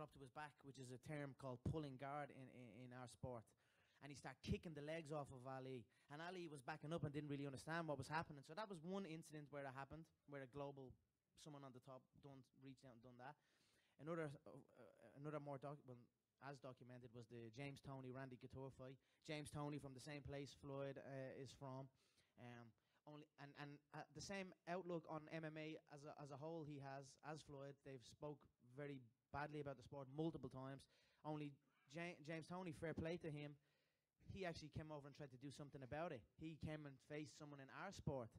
drop to his back, which is a term called pulling guard in our sport. And he started kicking the legs off of Ali. And Ali was backing up and didn't really understand what was happening. So that was one incident where it happened, where a global, someone on the top reached out and done that. Another more as documented was the James Toney Randy Couture fight. James Toney from the same place Floyd is from. The same outlook on MMA as a whole he has as Floyd. They've spoke very badly about the sport multiple times. Only James Toney, fair play to him, he actually came over and tried to do something about it. He came and faced someone in our sport.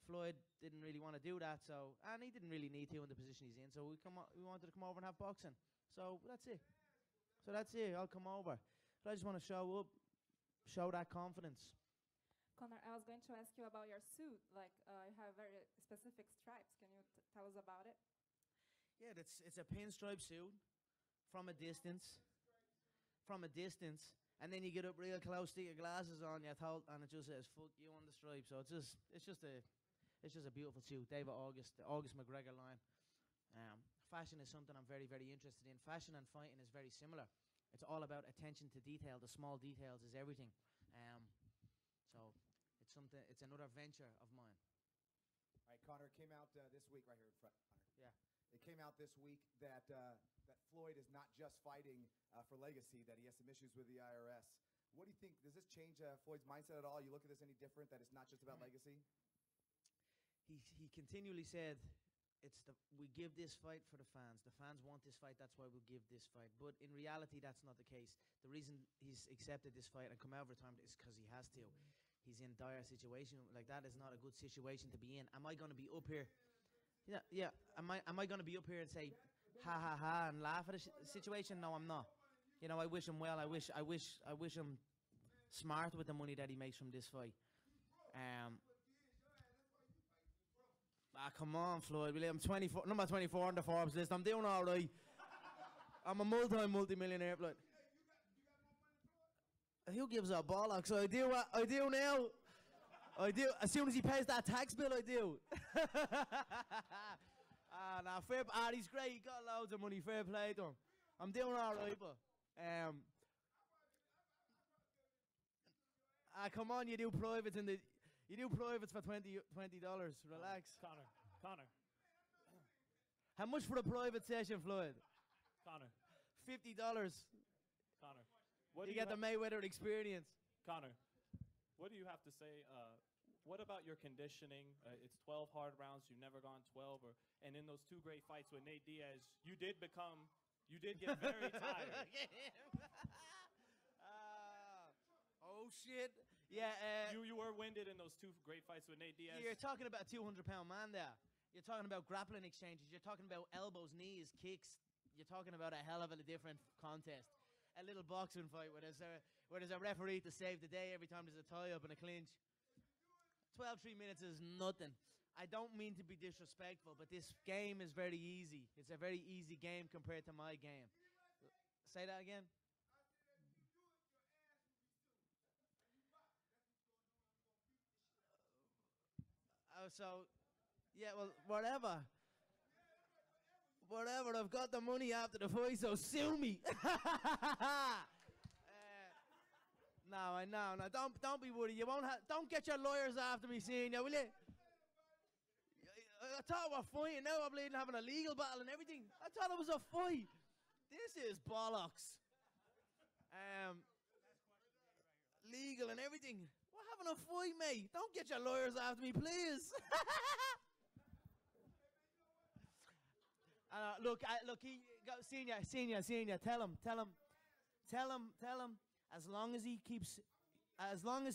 Floyd didn't really want to do that, and he didn't really need to in the position he's in. So we wanted to come over and have boxing. So that's it. I'll come over. But I just want to show up, show that confidence. Conor, I was going to ask you about your suit. Like, you have very specific stripes. Can you tell us about it? Yeah, it's a pinstripe suit from a distance. And then you get up real close, stick your glasses on, and it just says "fuck you" on the stripe. So it's just a beautiful suit. David August, the August McGregor line. Fashion is something I'm very, very interested in. Fashion and fighting is very similar. It's all about attention to detail. The small details is everything. So it's another venture of mine. All right, Conor, it came out this week right here in front. Conor. Yeah. It came out this week that that Floyd is not just fighting for legacy, that he has some issues with the IRS. What do you think? Does this change Floyd's mindset at all? You look at this any different, that it's not just about legacy? He continually said, we give this fight for the fans. The fans want this fight, that's why we'll give this fight. But in reality, that's not the case. The reason he's accepted this fight and come out retirement is because he has to. He's in a dire situation. Like, that is not a good situation to be in. Am I going to be up here? Yeah. Am I going to be up here and say, ha ha ha, and laugh at the situation? No, I'm not. You know, I wish him well. I wish him smart with the money that he makes from this fight. Come on, Floyd. I'm 24, number 24 on the Forbes list. I'm doing all right. I'm a multi-millionaire, Floyd. Who gives a bollocks? I do what I do now. I do. As soon as he pays that tax bill, I do. He's great. He got loads of money. Fair play to him. I'm doing all right, but come on, you do privates for $20. Relax. Conor. How much for a private session, Floyd? Conor. $50. Conor. You get the Mayweather experience. Conor, what do you have to say? What about your conditioning? It's 12 hard rounds. You've never gone 12. And in those two great fights with Nate Diaz, you did get very tired. Oh, shit. Yeah. You were winded in those two great fights with Nate Diaz. You're talking about a 200-pound man there. You're talking about grappling exchanges. You're talking about elbows, knees, kicks. You're talking about a hell of a different contest. A little boxing fight where there's a referee to save the day every time there's a tie-up and a clinch. 12 3 minutes is nothing. I don't mean to be disrespectful, but this game is very easy. It's a very easy game compared to my game. Say that again? Yeah, well, whatever. Whatever, I've got the money after the fight, so sue me. No, don't be worried. You won't don't get your lawyers after me seeing you, will you? I thought we were fighting. Now I'm bleeding having a legal battle and everything. I thought it was a fight. This is bollocks. Legal and everything. We're having a fight, mate. Don't get your lawyers after me, please. Look, senior, tell him, as long as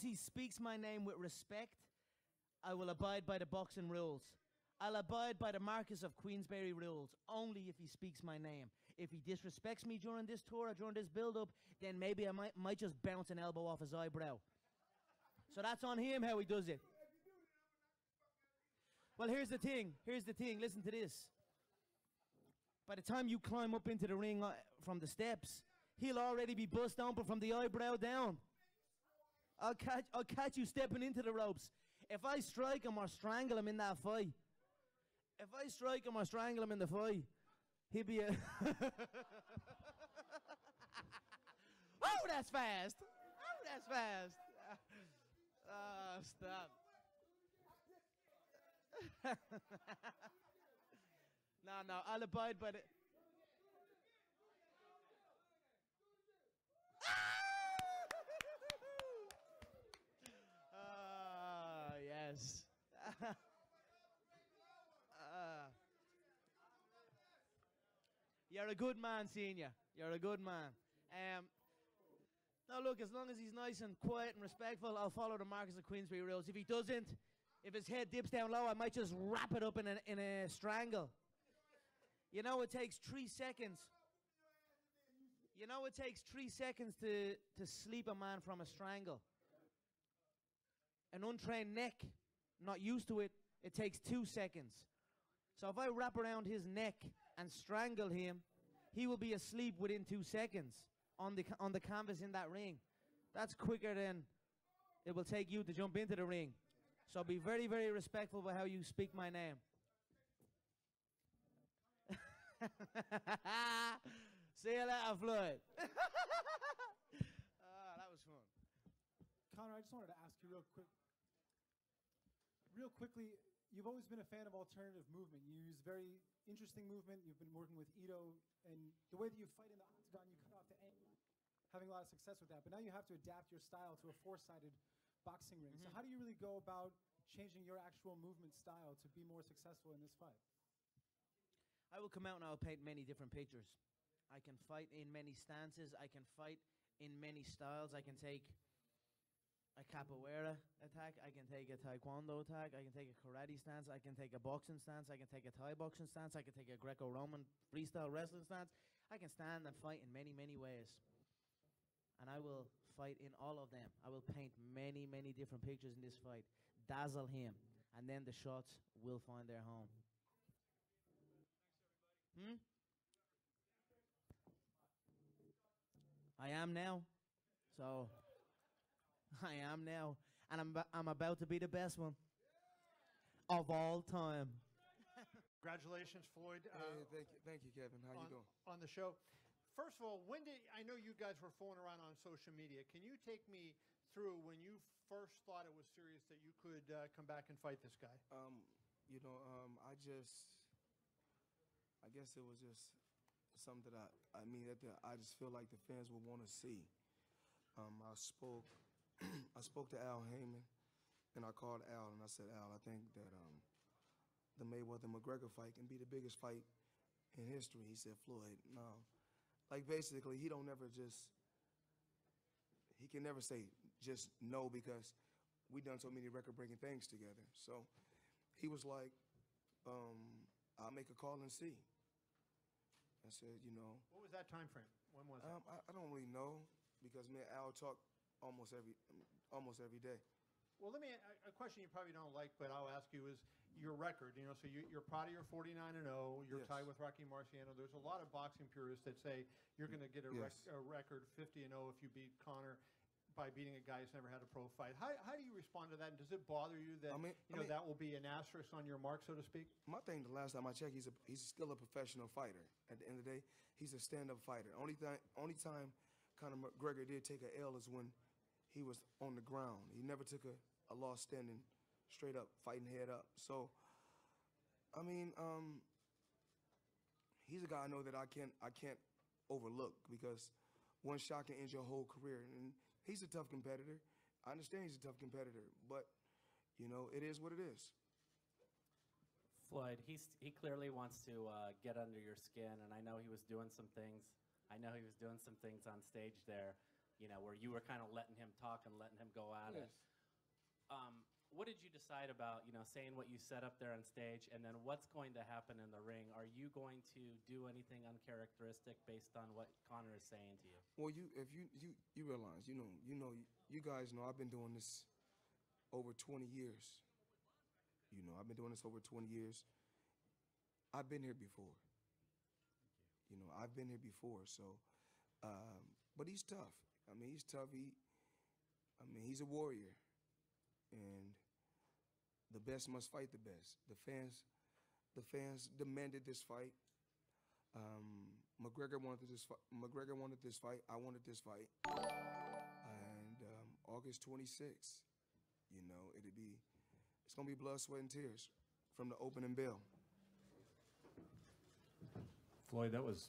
he speaks my name with respect, I will abide by the boxing rules. I'll abide by the Marquis of Queensberry rules, only if he speaks my name. If he disrespects me during this tour or during this build-up, then maybe I might just bounce an elbow off his eyebrow. So that's on him how he does it. Well, here's the thing, listen to this. By the time you climb up into the ring from the steps, he'll already be bust open from the eyebrow down. I'll catch you stepping into the ropes. If I strike him or strangle him in that fight, he'll be a... that's fast. Oh, that's fast. Stop. No, I'll abide by the. Yes. You're a good man, Senior. You're a good man. Now, look, as long as he's nice and quiet and respectful, I'll follow the Marcus of Queensbury rules. If he doesn't, if his head dips down low, I might just wrap it up in a strangle. You know, it takes 3 seconds. You know, it takes 3 seconds to sleep a man from a strangle. An untrained neck, not used to it, it takes 2 seconds. So if I wrap around his neck and strangle him, he will be asleep within 2 seconds on the canvas in that ring. That's quicker than it will take you to jump into the ring. So be very, very respectful by how you speak my name. See you later, Floyd. That was fun. Conor, I just wanted to ask you real quickly, you've always been a fan of alternative movement. You use very interesting movement. You've been working with Ito, and the way that you fight in the octagon, you cut off the angle, having a lot of success with that. But now you have to adapt your style to a four-sided boxing ring. So how do you really go about changing your actual movement style to be more successful in this fight? I will come out and I'll paint many different pictures. I can fight in many stances. I can fight in many styles. I can take a capoeira attack. I can take a taekwondo attack. I can take a karate stance. I can take a boxing stance. I can take a Thai boxing stance. I can take a Greco-Roman freestyle wrestling stance. I can stand and fight in many, many ways. And I will fight in all of them. I will paint many, many different pictures in this fight. Dazzle him. And then the shots will find their home. I am now. So, I am now. And I'm about to be the best one of all time. Congratulations, Floyd. Hey, thank you, Kevin. How you doing? On the show. First of all, I know you guys were fooling around on social media. Can you take me through when you first thought it was serious that you could come back and fight this guy? I guess it was just something that I just feel like the fans would want to see. I spoke to Al Heyman, and I called Al, and I said, Al, I think that the Mayweather-McGregor fight can be the biggest fight in history. He said, Floyd, no. Like, basically, he can never say just no, because we done so many record-breaking things together. So he was like, I'll make a call and see. I said, What was that time frame? When was it? I don't really know, because me and Al talk almost every day. Well, let me a question you probably don't like, but I'll ask you is your record. So you're proud of your 49-0. You're Yes. tied with Rocky Marciano. There's a lot of boxing purists that say you're going to get a record 50-0 if you beat Conor by beating a guy who's never had a pro fight. How do you respond to that? And does it bother you that that will be an asterisk on your mark, so to speak? My thing, the last time I checked, he's still a professional fighter. At the end of the day, he's a stand-up fighter. Only time Conor McGregor did take an L is when he was on the ground. He never took a loss standing straight up, fighting head up. So, he's a guy I know that I can't overlook, because one shot can end your whole career. And he's a tough competitor. I understand he's a tough competitor, but it is what it is. Floyd, he clearly wants to get under your skin, and I know he was doing some things. I know he was doing some things on stage there, where you were kind of letting him talk and letting him go at it. What did you decide about, saying what you said up there on stage, and then what's going to happen in the ring? Are you going to do anything uncharacteristic based on what Conor is saying to you? Well, if you realize, you guys know I've been doing this over 20 years. I've been doing this over 20 years. I've been here before. I've been here before. So, but he's tough. He's tough. He's a warrior, and the best must fight the best. The fans demanded this fight. McGregor wanted this fight. McGregor wanted this fight. I wanted this fight. And August 26th, you know, it's gonna be blood, sweat, and tears from the opening bell. Floyd, that was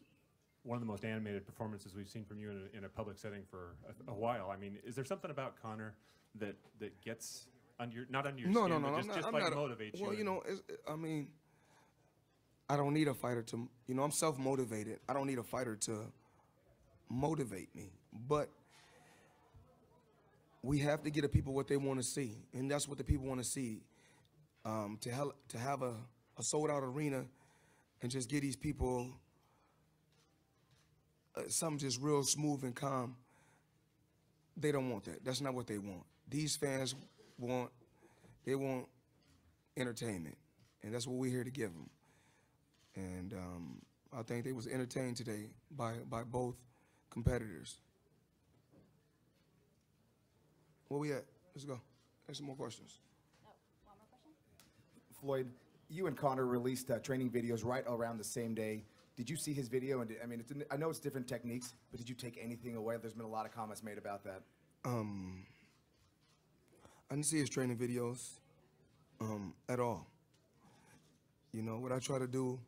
one of the most animated performances we've seen from you in a public setting for a while. I mean, is there something about Conor that gets not under your skin, but just motivates you? Well, you know, I mean, I don't need a fighter to, you know, I'm self-motivated. I don't need a fighter to motivate me. But we have to get the people what they want to see, and that's what the people want to see. To have a sold-out arena and just get these people something just real smooth and calm, they don't want that. That's not what they want. These fans want entertainment, and that's what we're here to give them. And I think they was entertained today by both competitors. Where we at? Let's go. There's some more questions. Oh, one more question? Floyd, you and Conor released training videos right around the same day. Did you see his video? And I mean, I know it's different techniques, but did you take anything away? There's been a lot of comments made about that. I didn't see his training videos at all. You know, what I try to do,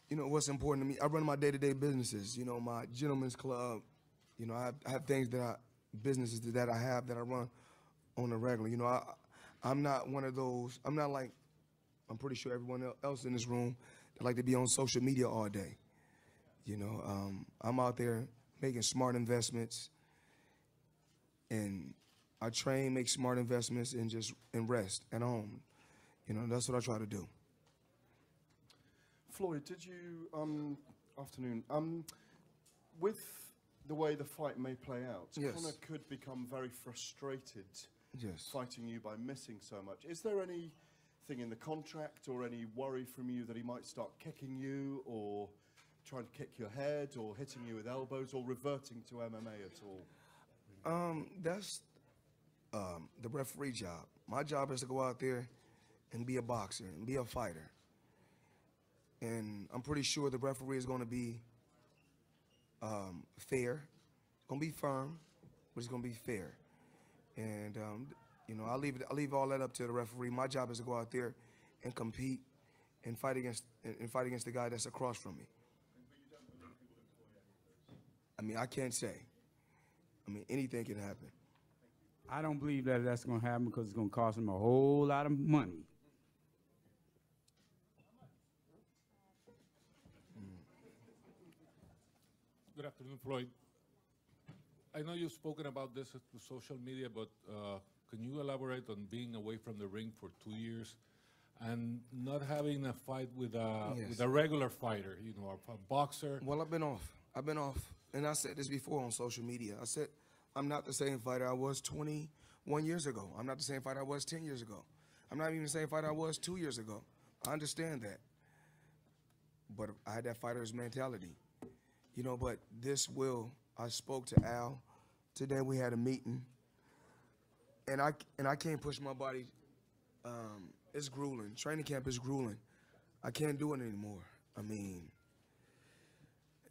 you know, what's important to me, I run my day-to-day businesses, you know, my gentleman's club. You know, I have things businesses that I have that I run on a regular. You know, I'm not one of those, I'm not like, I'm pretty sure everyone else in this room that like to be on social media all day. You know, I'm out there making smart investments, and I train, make smart investments, and rest at home. You know, that's what I try to do. Floyd, did you, afternoon, with the way the fight may play out, yes, Conor could become very frustrated, yes, fighting you by missing so much. Is there anything in the contract or any worry from you that he might start kicking you or trying to kick your head or hitting you with elbows or reverting to MMA at all? That's the referee job. My job is to go out there and be a boxer and be a fighter. And I'm pretty sure the referee is going to be fair. It's going to be firm, but it's going to be fair. And you know, I leave all that up to the referee. My job is to go out there and compete and fight against the guy that's across from me. I mean, I can't say. I mean, anything can happen. I don't believe that that's going to happen because it's going to cost him a whole lot of money. Good afternoon, Floyd. I know you've spoken about this to social media, but can you elaborate on being away from the ring for 2 years and not having a fight with a regular fighter, you know, a boxer? Well, I've been off. And I said this before on social media. I said, I'm not the same fighter I was 21 years ago. I'm not the same fighter I was 10 years ago. I'm not even the same fighter I was 2 years ago. I understand that. But I had that fighter's mentality. You know, but I spoke to Al today. We had a meeting, and I can't push my body. It's grueling. Training camp is grueling. I can't do it anymore. I mean,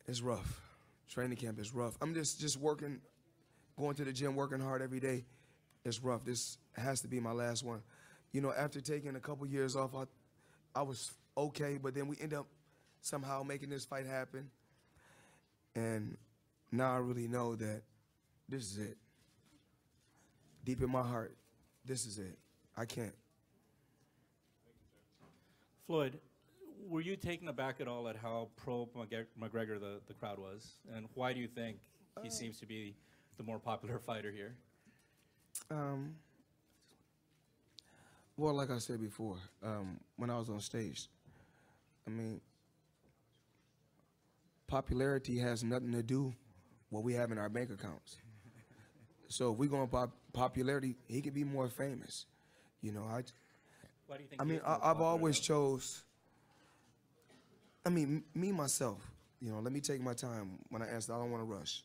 it's rough. Training camp is rough. I'm just working, going to the gym, working hard every day. It's rough. This has to be my last one. You know, after taking a couple years off, I was okay, but then we end up somehow making this fight happen. And now I really know that this is it. Deep in my heart, this is it. I can't. Floyd, were you taken aback at all at how pro-McGregor the crowd was? And why do you think he seems to be the more popular fighter here? Well, like I said before, when I was on stage, I mean, popularity has nothing to do with what we have in our bank accounts. So if we go on popularity, he could be more famous. You know, why do you think? I mean, I've always chose. I mean, me myself. You know, let me take my time when I answer. I don't want to rush.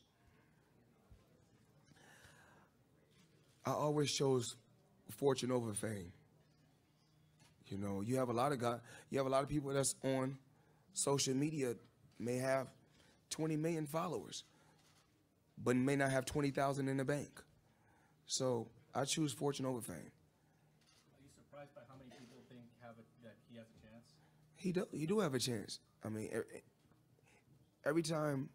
I always chose fortune over fame. You know, you have a lot of people that's on social media may have 20 million followers, but may not have 20,000 in the bank. So I choose fortune over fame. Are you surprised by how many people think that he has a chance? He do have a chance. I mean, every time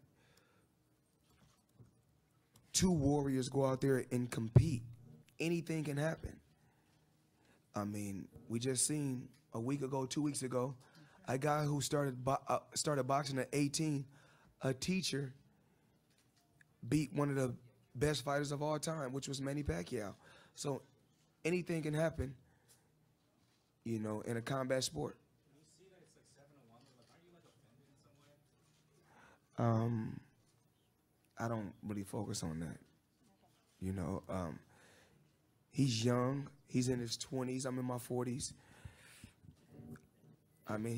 two warriors go out there and compete, anything can happen. I mean, we just seen a week ago, 2 weeks ago, a guy who started boxing at 18, a teacher, beat one of the best fighters of all time, which was Manny Pacquiao. So anything can happen, you know, in a combat sport. Can you see that it's like 7-1? Like, aren't you like offended in some way? I don't really focus on that. You know, he's young. He's in his 20s. I'm in my 40s. I mean,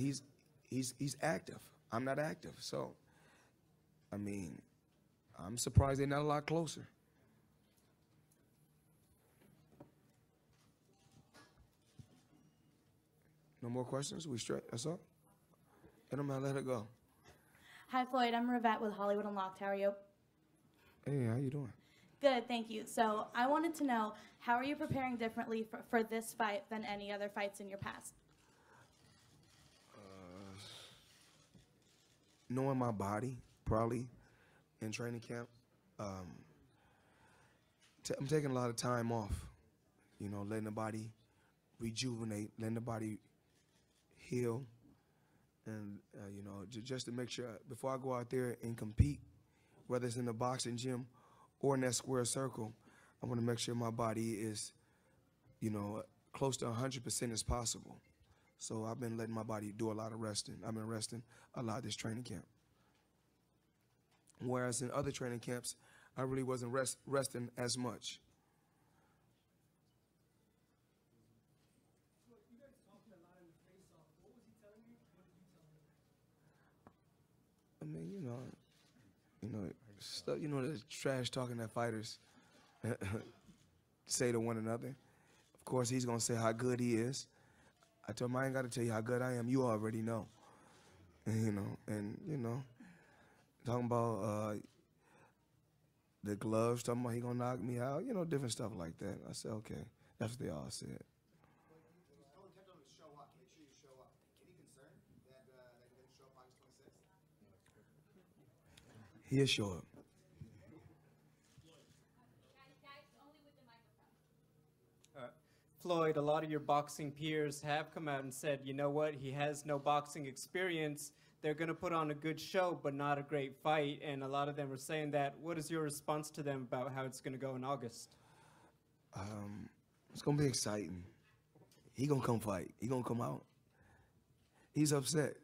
he's active. I'm not active. So, I mean, I'm surprised they're not a lot closer. No more questions? We straight? That's all? It don't matter. Let it go. Hi, Floyd. I'm Rivette with Hollywood Unlocked. How are you? Hey, how you doing? Good, thank you. So I wanted to know, how are you preparing differently for this fight than any other fights in your past? Knowing my body, probably, in training camp. I'm taking a lot of time off, you know, letting the body rejuvenate, letting the body heal, and, you know, just to make sure before I go out there and compete, whether it's in the boxing gym or in that square circle, I want to make sure my body is, you know, close to 100% as possible. So I've been letting my body do a lot of resting. I've been resting a lot this training camp. Whereas in other training camps, I really wasn't resting as much. I mean, stuff, you know, the trash talking that fighters say to one another. Of course, he's gonna say how good he is. I told him I ain't got to tell you how good I am. You already know. And talking about the gloves, talking about he gonna knock me out, you know, different stuff like that. I said, okay, that's what they all said. He'll show up. Floyd, a lot of your boxing peers have come out and said, you know what, he has no boxing experience. They're going to put on a good show, but not a great fight. And a lot of them were saying that. What is your response to them about how it's going to go in August? It's going to be exciting. He going to come fight. He going to come out. He's upset.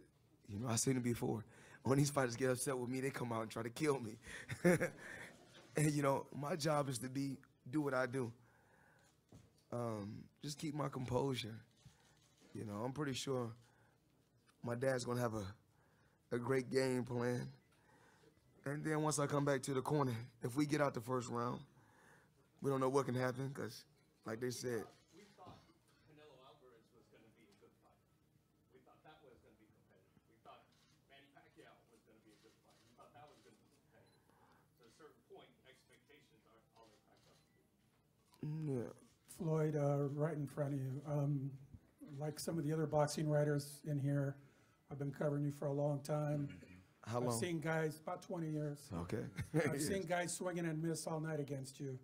You know, I've seen it before. When these fighters get upset with me, they come out and try to kill me. And, you know, my job is to do what I do. Just keep my composure. You know, I'm pretty sure my dad's gonna have a great game plan. And then once I come back to the corner, if we get out the first round, we don't know what can happen, because, like they said, We thought Canelo Alvarez was going to be a good fight. We thought that was going to be competitive. We thought Manny Pacquiao was going to be a good fight. We thought that was going to be competitive. So at a certain point, expectations are all they're cracked up to be. yeah. Floyd, right in front of you. Like some of the other boxing writers in here, I've been covering you for a long time. How long? I've seen guys, about 20 years. Okay. I've seen guys swinging and miss all night against you.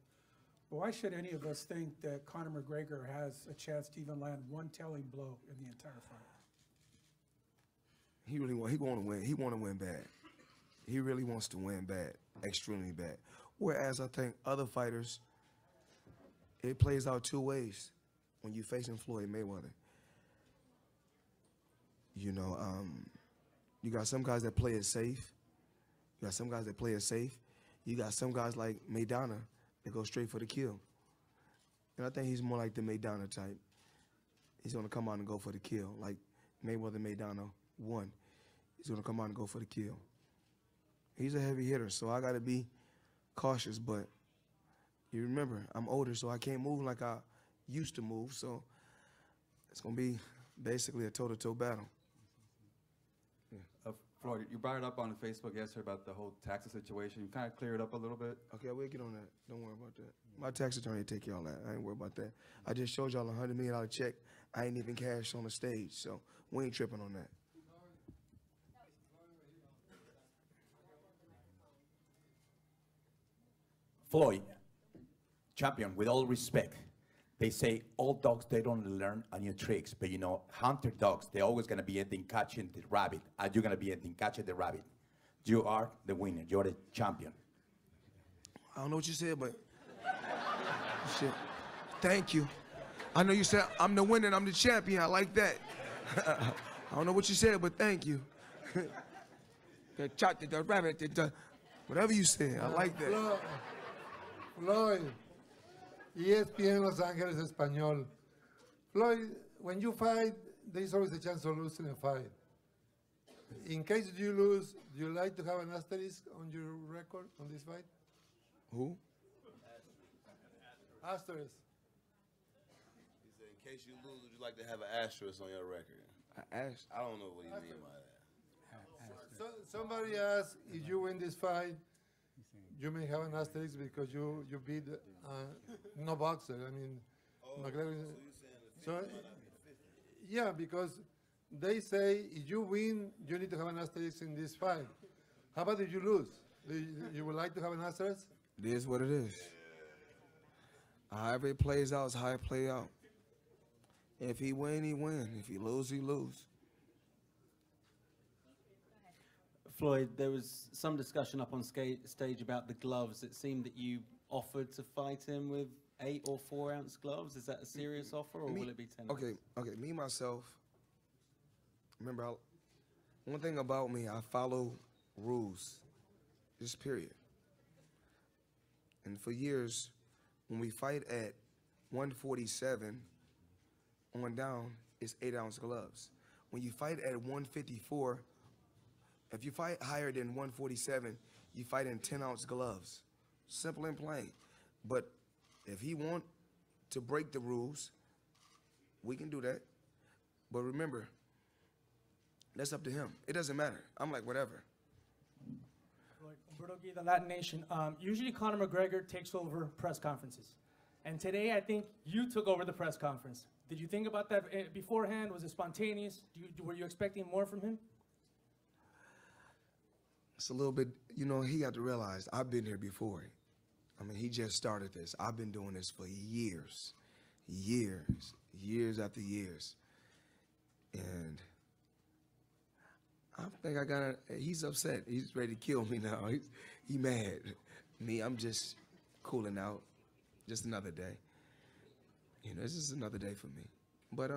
But why should any of us think that Conor McGregor has a chance to even land one telling blow in the entire fight? He want to win. He want to win bad. He really wants to win bad, extremely bad. Whereas I think other fighters, it plays out two ways when you're facing Floyd Mayweather. You know, you got some guys that play it safe. You got some guys that play it safe. You got some guys like Maidana that go straight for the kill. And I think he's more like the Maidana type. He's going to come out and go for the kill. Like Mayweather Maidana won. He's going to come out and go for the kill. He's a heavy hitter, so I got to be cautious, but you remember, I'm older, so I can't move like I used to move, so it's going to be basically a toe-to-toe battle. A Floyd, you brought it up on Facebook yesterday about the whole taxes situation. You kind of cleared it up a little bit. Okay, we'll get on that. Don't worry about that. My tax attorney will take care of all that. I ain't worried about that. I just showed y'all a $100 million check. I ain't even cashed on the stage, so we ain't tripping on that. Floyd, champion, with all respect, they say all dogs, they don't learn new tricks, but you know, hunter dogs, they're always gonna be ending catching the rabbit, and you're gonna be ending catching the rabbit. You are the winner, you're the champion. I don't know what you said, but shit. Thank you. I know you said I'm the winner and I'm the champion. I like that. I don't know what you said, but thank you. The rabbit, whatever you said, I like that. Floyd, ESPN Los Angeles Español. Floyd, when you fight, there's always a chance of losing a fight. In case you lose, do you like to have an asterisk on your record on this fight? Who? Asterisk. He said, in case you lose, would you like to have an asterisk on your record? I don't know what he mean by that. So, somebody asked, if you win this fight, you may have an asterisk because you beat no boxer. I mean, McGregor. So, yeah, because they say if you win, you need to have an asterisk in this fight. How about if you lose? You would like to have an asterisk? It is what it is. However it plays out is how it play out. If he win, he win. If he lose, he lose. Floyd, there was some discussion up on stage about the gloves. It seemed that you offered to fight him with 8 or 4 ounce gloves. Is that a serious offer, or will it be 10? Okay. Me myself. Remember, one thing about me, I follow rules. Just period. And for years, when we fight at 147 on down, it's 8 ounce gloves. When you fight at 154. If you fight higher than 147, you fight in 10 ounce gloves. Simple and plain. But if he want to break the rules, we can do that. But remember, that's up to him. It doesn't matter. I'm like, whatever. Umberto Gui, the Latin Nation. Usually Conor McGregor takes over press conferences. And today I think you took over the press conference. Did you think about that beforehand? Was it spontaneous? Were you expecting more from him? It's a little bit, he got to realize I've been here before. I mean, he just started this. I've been doing this for years after years. And I think he's upset. He's ready to kill me now. He mad. Me, I'm just cooling out. Just another day. It's just another day for me. But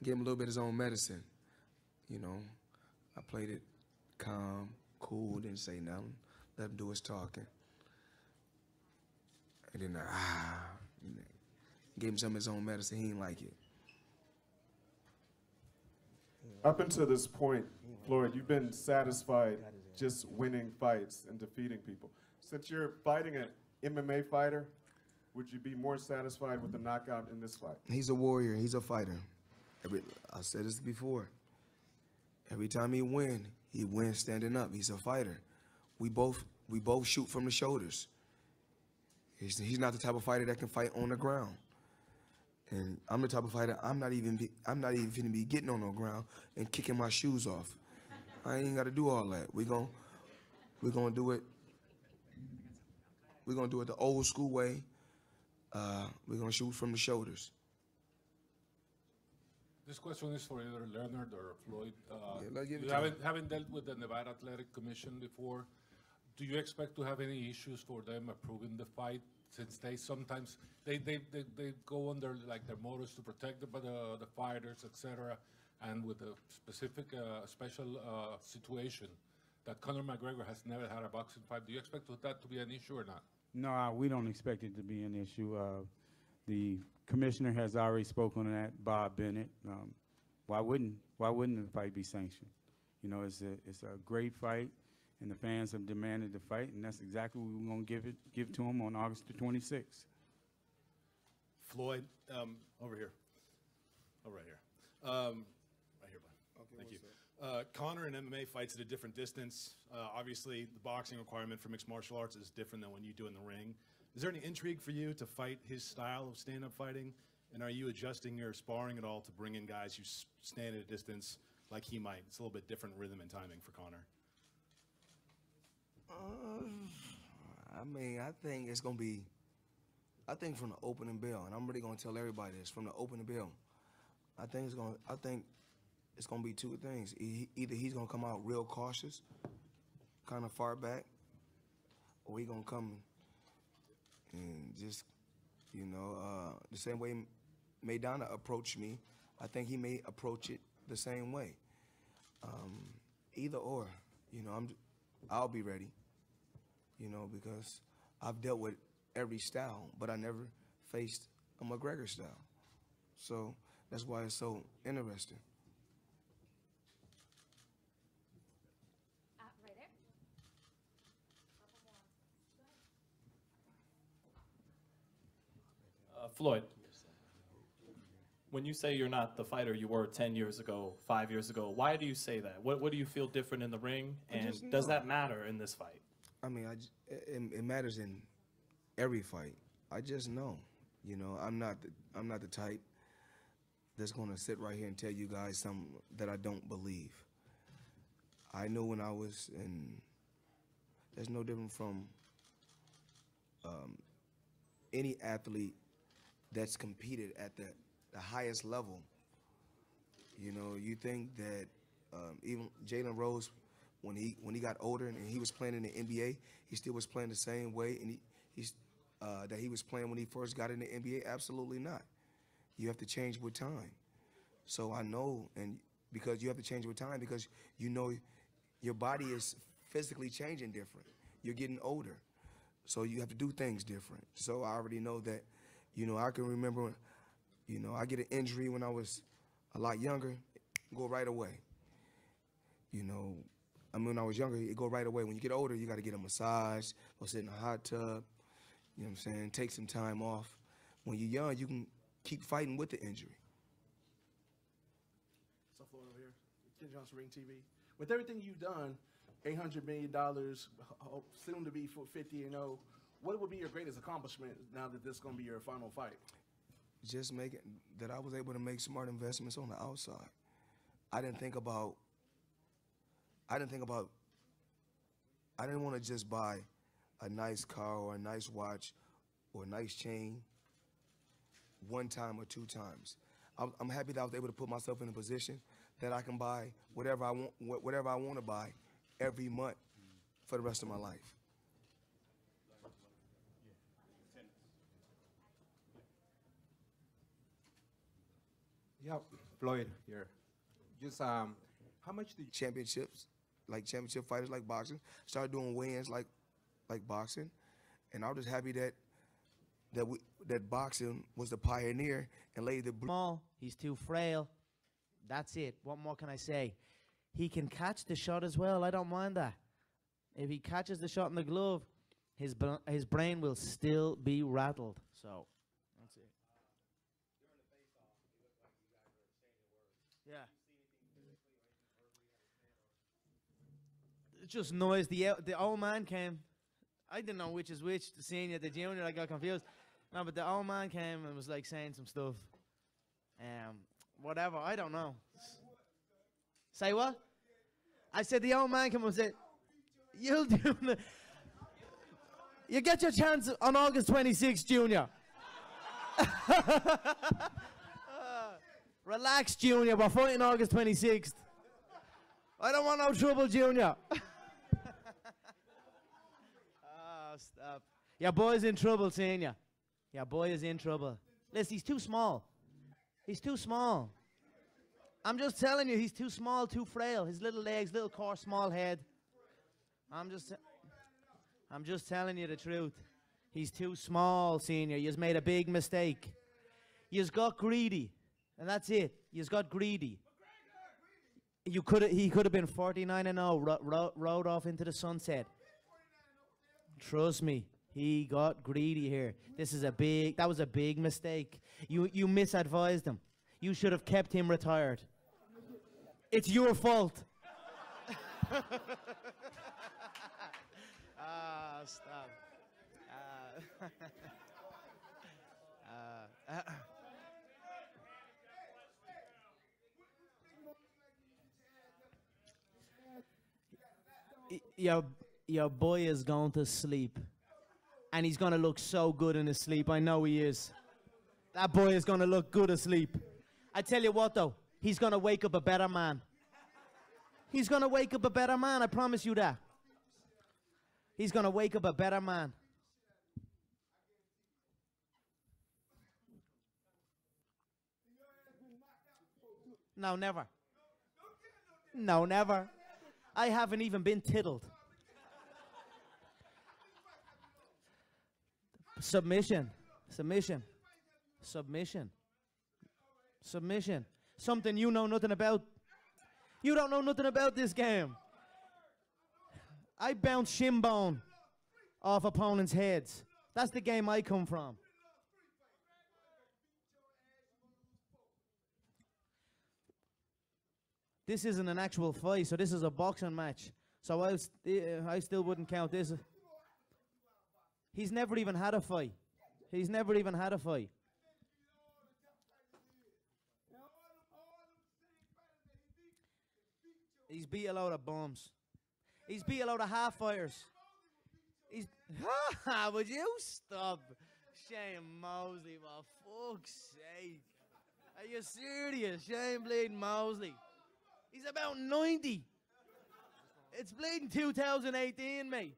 give him a little bit of his own medicine. I played it calm, cool, didn't say nothing. Let him do his talking. And then gave him some of his own medicine. He didn't like it. Up until this point, Floyd, you've been satisfied just winning fights and defeating people. Since you're fighting an MMA fighter, would you be more satisfied with the knockout in this fight? He's a warrior. He's a fighter. I said this before. Every time he wins standing up. He's a fighter. We both shoot from the shoulders. He's not the type of fighter that can fight on the ground. And I'm the type of fighter, I'm not even finna be getting on the ground and kicking my shoes off. I ain't gotta do all that. We're gonna do it. We're gonna do it the old school way. We're gonna shoot from the shoulders. This question is for either Leonard or Floyd. You haven't dealt with the Nevada Athletic Commission before. Do you expect to have any issues for them approving the fight, since they sometimes they go under like their motives to protect the fighters, etc., and with a specific special situation that Conor McGregor has never had a boxing fight? Do you expect that to be an issue or not? No, we don't expect it to be an issue. The commissioner has already spoken on that, Bob Bennett. Why wouldn't the fight be sanctioned? It's a great fight, and the fans have demanded the fight, and that's exactly what we're going to give to them on August the 26th. Floyd, over here. Oh, right here. Right here, bud. Okay, Thank you. Conor in MMA fights at a different distance. Obviously, the boxing requirement for mixed martial arts is different than when you do in the ring. Is there any intrigue for you to fight his style of stand-up fighting? And are you adjusting your sparring at all to bring in guys who stand at a distance like he might? It's a little bit different rhythm and timing for Conor. I mean, I think it's going to be, I think from the opening bell, and I'm really going to tell everybody this, from the opening bell, I think it's going to be two things. Either he's going to come out real cautious, kind of far back, or he's going to come and just, you know, the same way Maidana approached me, I think he may approach it the same way. Either or, you know, I'll be ready, you know, because I've dealt with every style, but I never faced a McGregor style. So that's why it's so interesting. Right there. Floyd, when you say you're not the fighter you were 10 years ago, 5 years ago, why do you say that? What do you feel different in the ring, and does that matter in this fight? I mean, it matters in every fight. I just know, you know, I'm not the type that's gonna sit right here and tell you guys something that I don't believe. I knew when I was in. There's no different from any athlete that's competed at the highest level. You know, you think that even Jalen Rose, when he got older and he was playing in the NBA, he still was playing the same way and that he was playing when he first got in the NBA? Absolutely not. You have to change with time. So I know, and because you have to change with time, because you know your body is physically changing different. You're getting older, so you have to do things different. So I already know that, you know, I can remember, you know, I get an injury when I was a lot younger, go right away. You know, I mean, when I was younger, it go right away. When you get older, you got to get a massage, go sit in a hot tub, you know what I'm saying, take some time off. When you're young, you can keep fighting with the injury. So Floyd over here, Ken Johnson, Ring TV. With everything you've done, $800 million, soon to be for 50-0, what would be your greatest accomplishment now that this is going to be your final fight? Just making that I was able to make smart investments on the outside. I didn't want to just buy a nice car or a nice watch or a nice chain one time or two times. I'm happy that I was able to put myself in a position that I can buy whatever I want to buy every month for the rest of my life. Yeah, Floyd here. Just how much do championships, like championship fighters like boxing, started doing weigh-ins like boxing, and I was just happy that boxing was the pioneer and laid the small. He's too frail. That's it. What more can I say? He can catch the shot as well. I don't mind that. If he catches the shot in the glove, his brain will still be rattled. So that's it. Yeah. It's just noise. The old man came. I didn't know which is which, the senior, the junior. I got confused. No, but the old man came and was like saying some stuff. Whatever. I don't know. Say what? I said the old man came and said, "You'll do the. You get your chance on August 26th, Junior." Relax, Junior. We're fighting August 26th. I don't want no trouble, Junior. Oh, stop. Your boy's in trouble, Senior. Your boy is in trouble. Listen, he's too small. He's too small. I'm just telling you, he's too small, too frail. His little legs, little core, small head. I'm just telling you the truth. He's too small, Senior. You've made a big mistake. You've got greedy, and that's it. You've got greedy. He could have been 49-0, rode off into the sunset. Trust me, he got greedy here. That was a big mistake. You misadvised him. You should have kept him retired. It's your fault. Stop. Your boy is going to sleep. And he's going to look so good in his sleep. I know he is. That boy is going to look good asleep. I tell you what, though. He's going to wake up a better man. He's going to wake up a better man. I promise you that. He's going to wake up a better man. No, never. No, never. I haven't even been tittled. Submission. Submission. Submission. Submission. Something you know nothing about. You don't know nothing about this game. I bounce shin bone off opponents' heads. That's the game I come from. This isn't an actual fight, so this is a boxing match. So I still wouldn't count this. He's never even had a fight. He's never even had a fight. He's beat a load of bums. He's beat a load of half fighters. He's would you stop? Shane Mosley, for fuck's sake. Are you serious? Shane bleeding Mosley. He's about 90. It's bleeding 2018, mate.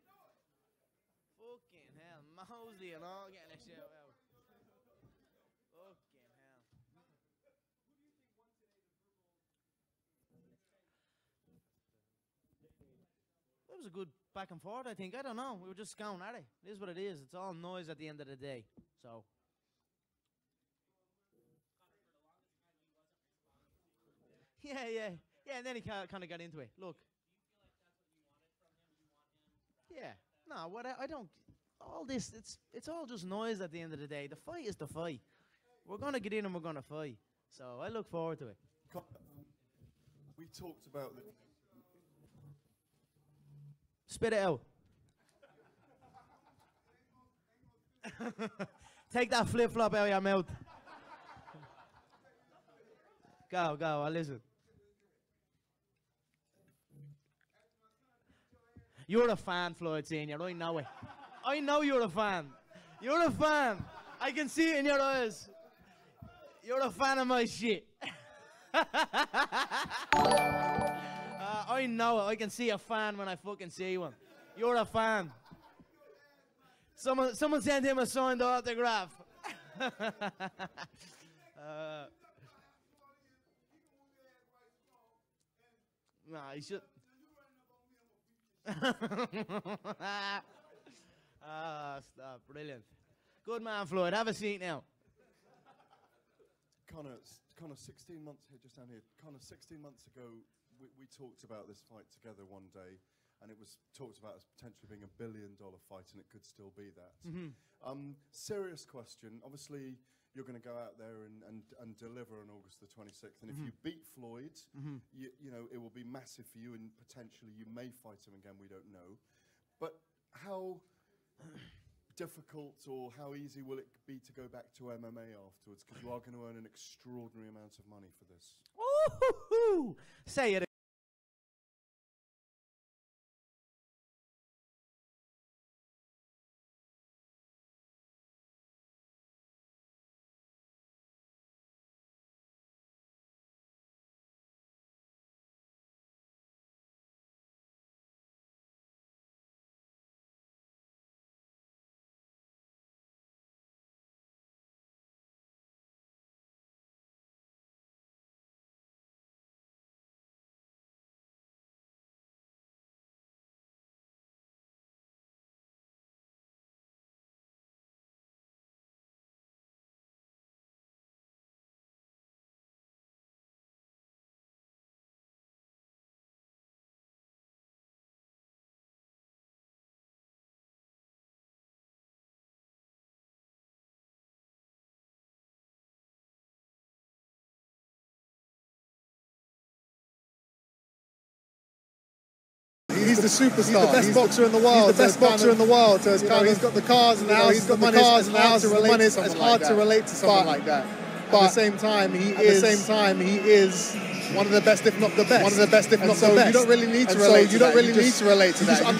Fucking hell. Mosley and all getting a shout out. Fucking hell. It was a good back and forth, I think. I don't know. We were just going at it. It is what it is. It's all noise at the end of the day. So. Yeah. Yeah, and then he kind of got into it. Look. Yeah. No, what I don't. All this, it's all just noise at the end of the day. The fight is the fight. We're gonna get in and we're gonna fight. So I look forward to it. We talked about the. Spit it out. Take that flip flop out of your mouth. Go. I listen. You're a fan, Floyd Senior. I know it. I know you're a fan. You're a fan. I can see it in your eyes. You're a fan of my shit. I know it. I can see a fan when I fucking see one. You're a fan. Someone sent him a signed autograph. Nah, he should. Stop. Brilliant. Good man, Floyd. Have a seat now. Conor, 16 months here, just down here. Conor, 16 months ago, we talked about this fight together one day, and it was talked about as potentially being $1 billion fight, and it could still be that. Serious question. Obviously, you're going to go out there and deliver on August the 26th, and if you beat Floyd, you know, it will be massive for you, and potentially you may fight him again, we don't know. But how difficult or how easy will it be to go back to MMA afterwards? Because you are going to earn an extraordinary amount of money for this. Ooh, say it. He's the superstar. He's the best boxer in the world. He's the best boxer in the world. So it's kind of, he's got the cars and the house. He's got the cars and the house. It's hard to relate to someone like that. But at the same time, he is one of the best, if not the best. One of the best, if not the best. You don't really need to relate. You don't really need to relate to that. You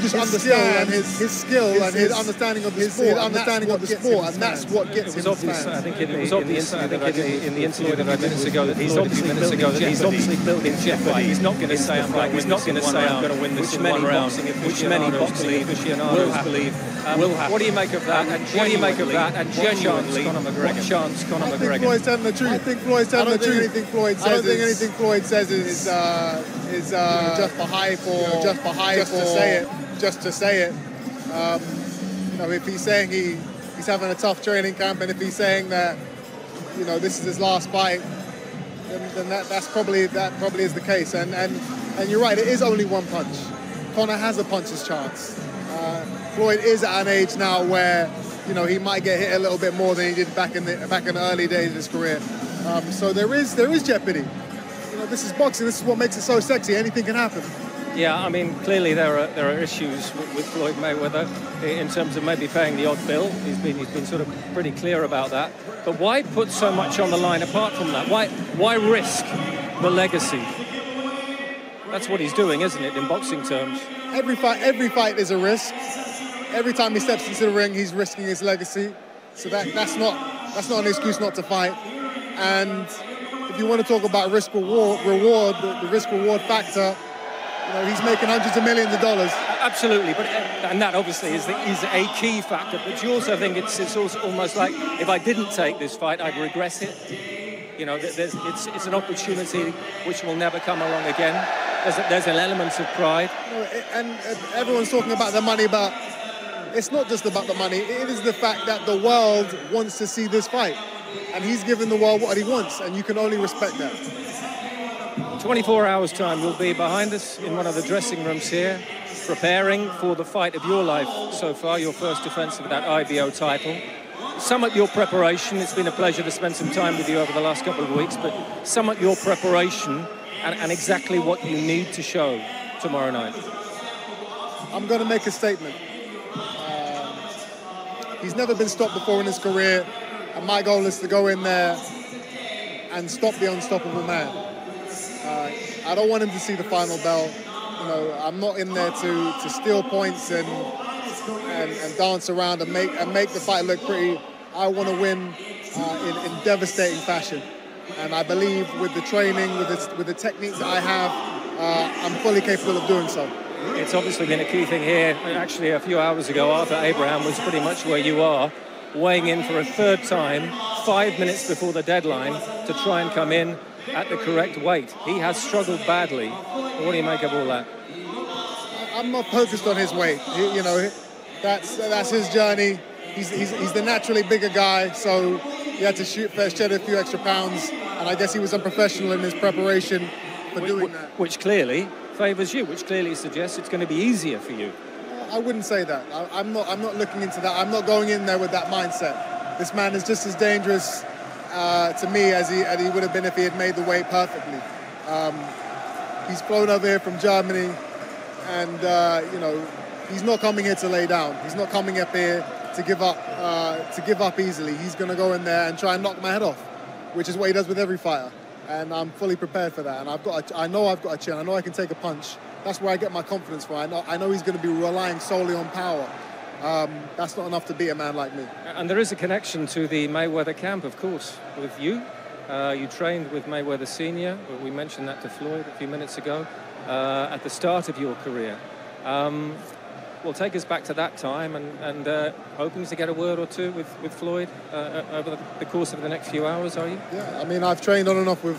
just understand his skill and his understanding of the sport. Understanding of the sport, and that's what gets him fans. I think it was obvious in the interview that I did minutes ago that he's obviously built in jeopardy. He's not going to say I'm going to win this in one round, which many boxing aficionados believe will happen. What do you make of that? What do you make of that? And genuinely, what chance Conor McGregor? I think Floyd's telling the truth. I think Floyd's telling the truth. I don't think anything Floyd says is just for hype or just to say it. You know, if he's saying he's having a tough training camp, and if he's saying that, you know, this is his last fight, then that probably is the case. And you're right, it is only one punch. Conor has a puncher's chance. Floyd is at an age now where, you know, he might get hit a little bit more than he did back in the early days of his career. So there is jeopardy. You know, this is boxing. This is what makes it so sexy. Anything can happen. Yeah, I mean, clearly there are issues with Floyd Mayweather in terms of maybe paying the odd bill. He's been sort of pretty clear about that. But why put so much on the line apart from that? Why risk the legacy? That's what he's doing, isn't it, in boxing terms? Every fight is a risk. Every time he steps into the ring, he's risking his legacy. So that's not an excuse not to fight. And if you want to talk about reward, the risk-reward factor, you know, he's making hundreds of millions of dollars. Absolutely, and that obviously is a key factor. But you also think it's also almost like if I didn't take this fight, I'd regret it. You know, it's an opportunity which will never come along again. There's an element of pride. You know, and everyone's talking about the money, but it's not just about the money. It is the fact that the world wants to see this fight. And he's given the world what he wants, and you can only respect that. 24 hours' time, you'll be behind us in one of the dressing rooms here, preparing for the fight of your life so far, your first defense of that IBO title. Sum up your preparation. It's been a pleasure to spend some time with you over the last couple of weeks, but sum up your preparation and exactly what you need to show tomorrow night. I'm going to make a statement. He's never been stopped before in his career, and my goal is to go in there and stop the unstoppable man. I don't want him to see the final bell. You know, I'm not in there to steal points and dance around and make the fight look pretty. I want to win in devastating fashion, and I believe with the training, with the techniques that I have, I'm fully capable of doing so. It's obviously been a key thing here. Actually, a few hours ago, Arthur Abraham was pretty much where you are, weighing in for a third time, 5 minutes before the deadline, to try and come in at the correct weight. He has struggled badly. What do you make of all that? I'm not focused on his weight. You know, that's his journey. He's the naturally bigger guy, so he had to shed a few extra pounds, and I guess he was unprofessional in his preparation for doing that. Which clearly favours you, which clearly suggests it's going to be easier for you. I wouldn't say that. I'm not looking into that. I'm not going in there with that mindset. This man is just as dangerous to me as he would have been if he had made the weight perfectly. He's flown over here from Germany, and you know, he's not coming here to lay down. He's not coming up here to give up easily. He's going to go in there and try and knock my head off, which is what he does with every fighter. And I'm fully prepared for that. And I know I've got a chin. I know I can take a punch. That's where I get my confidence from. I know he's going to be relying solely on power. That's not enough to beat a man like me. And there is a connection to the Mayweather camp, of course, with you. You trained with Mayweather Senior. We mentioned that to Floyd a few minutes ago, at the start of your career. Well, take us back to that time and hoping to get a word or two with Floyd over the course of the next few hours, are you? Yeah, I mean, I've trained on and off with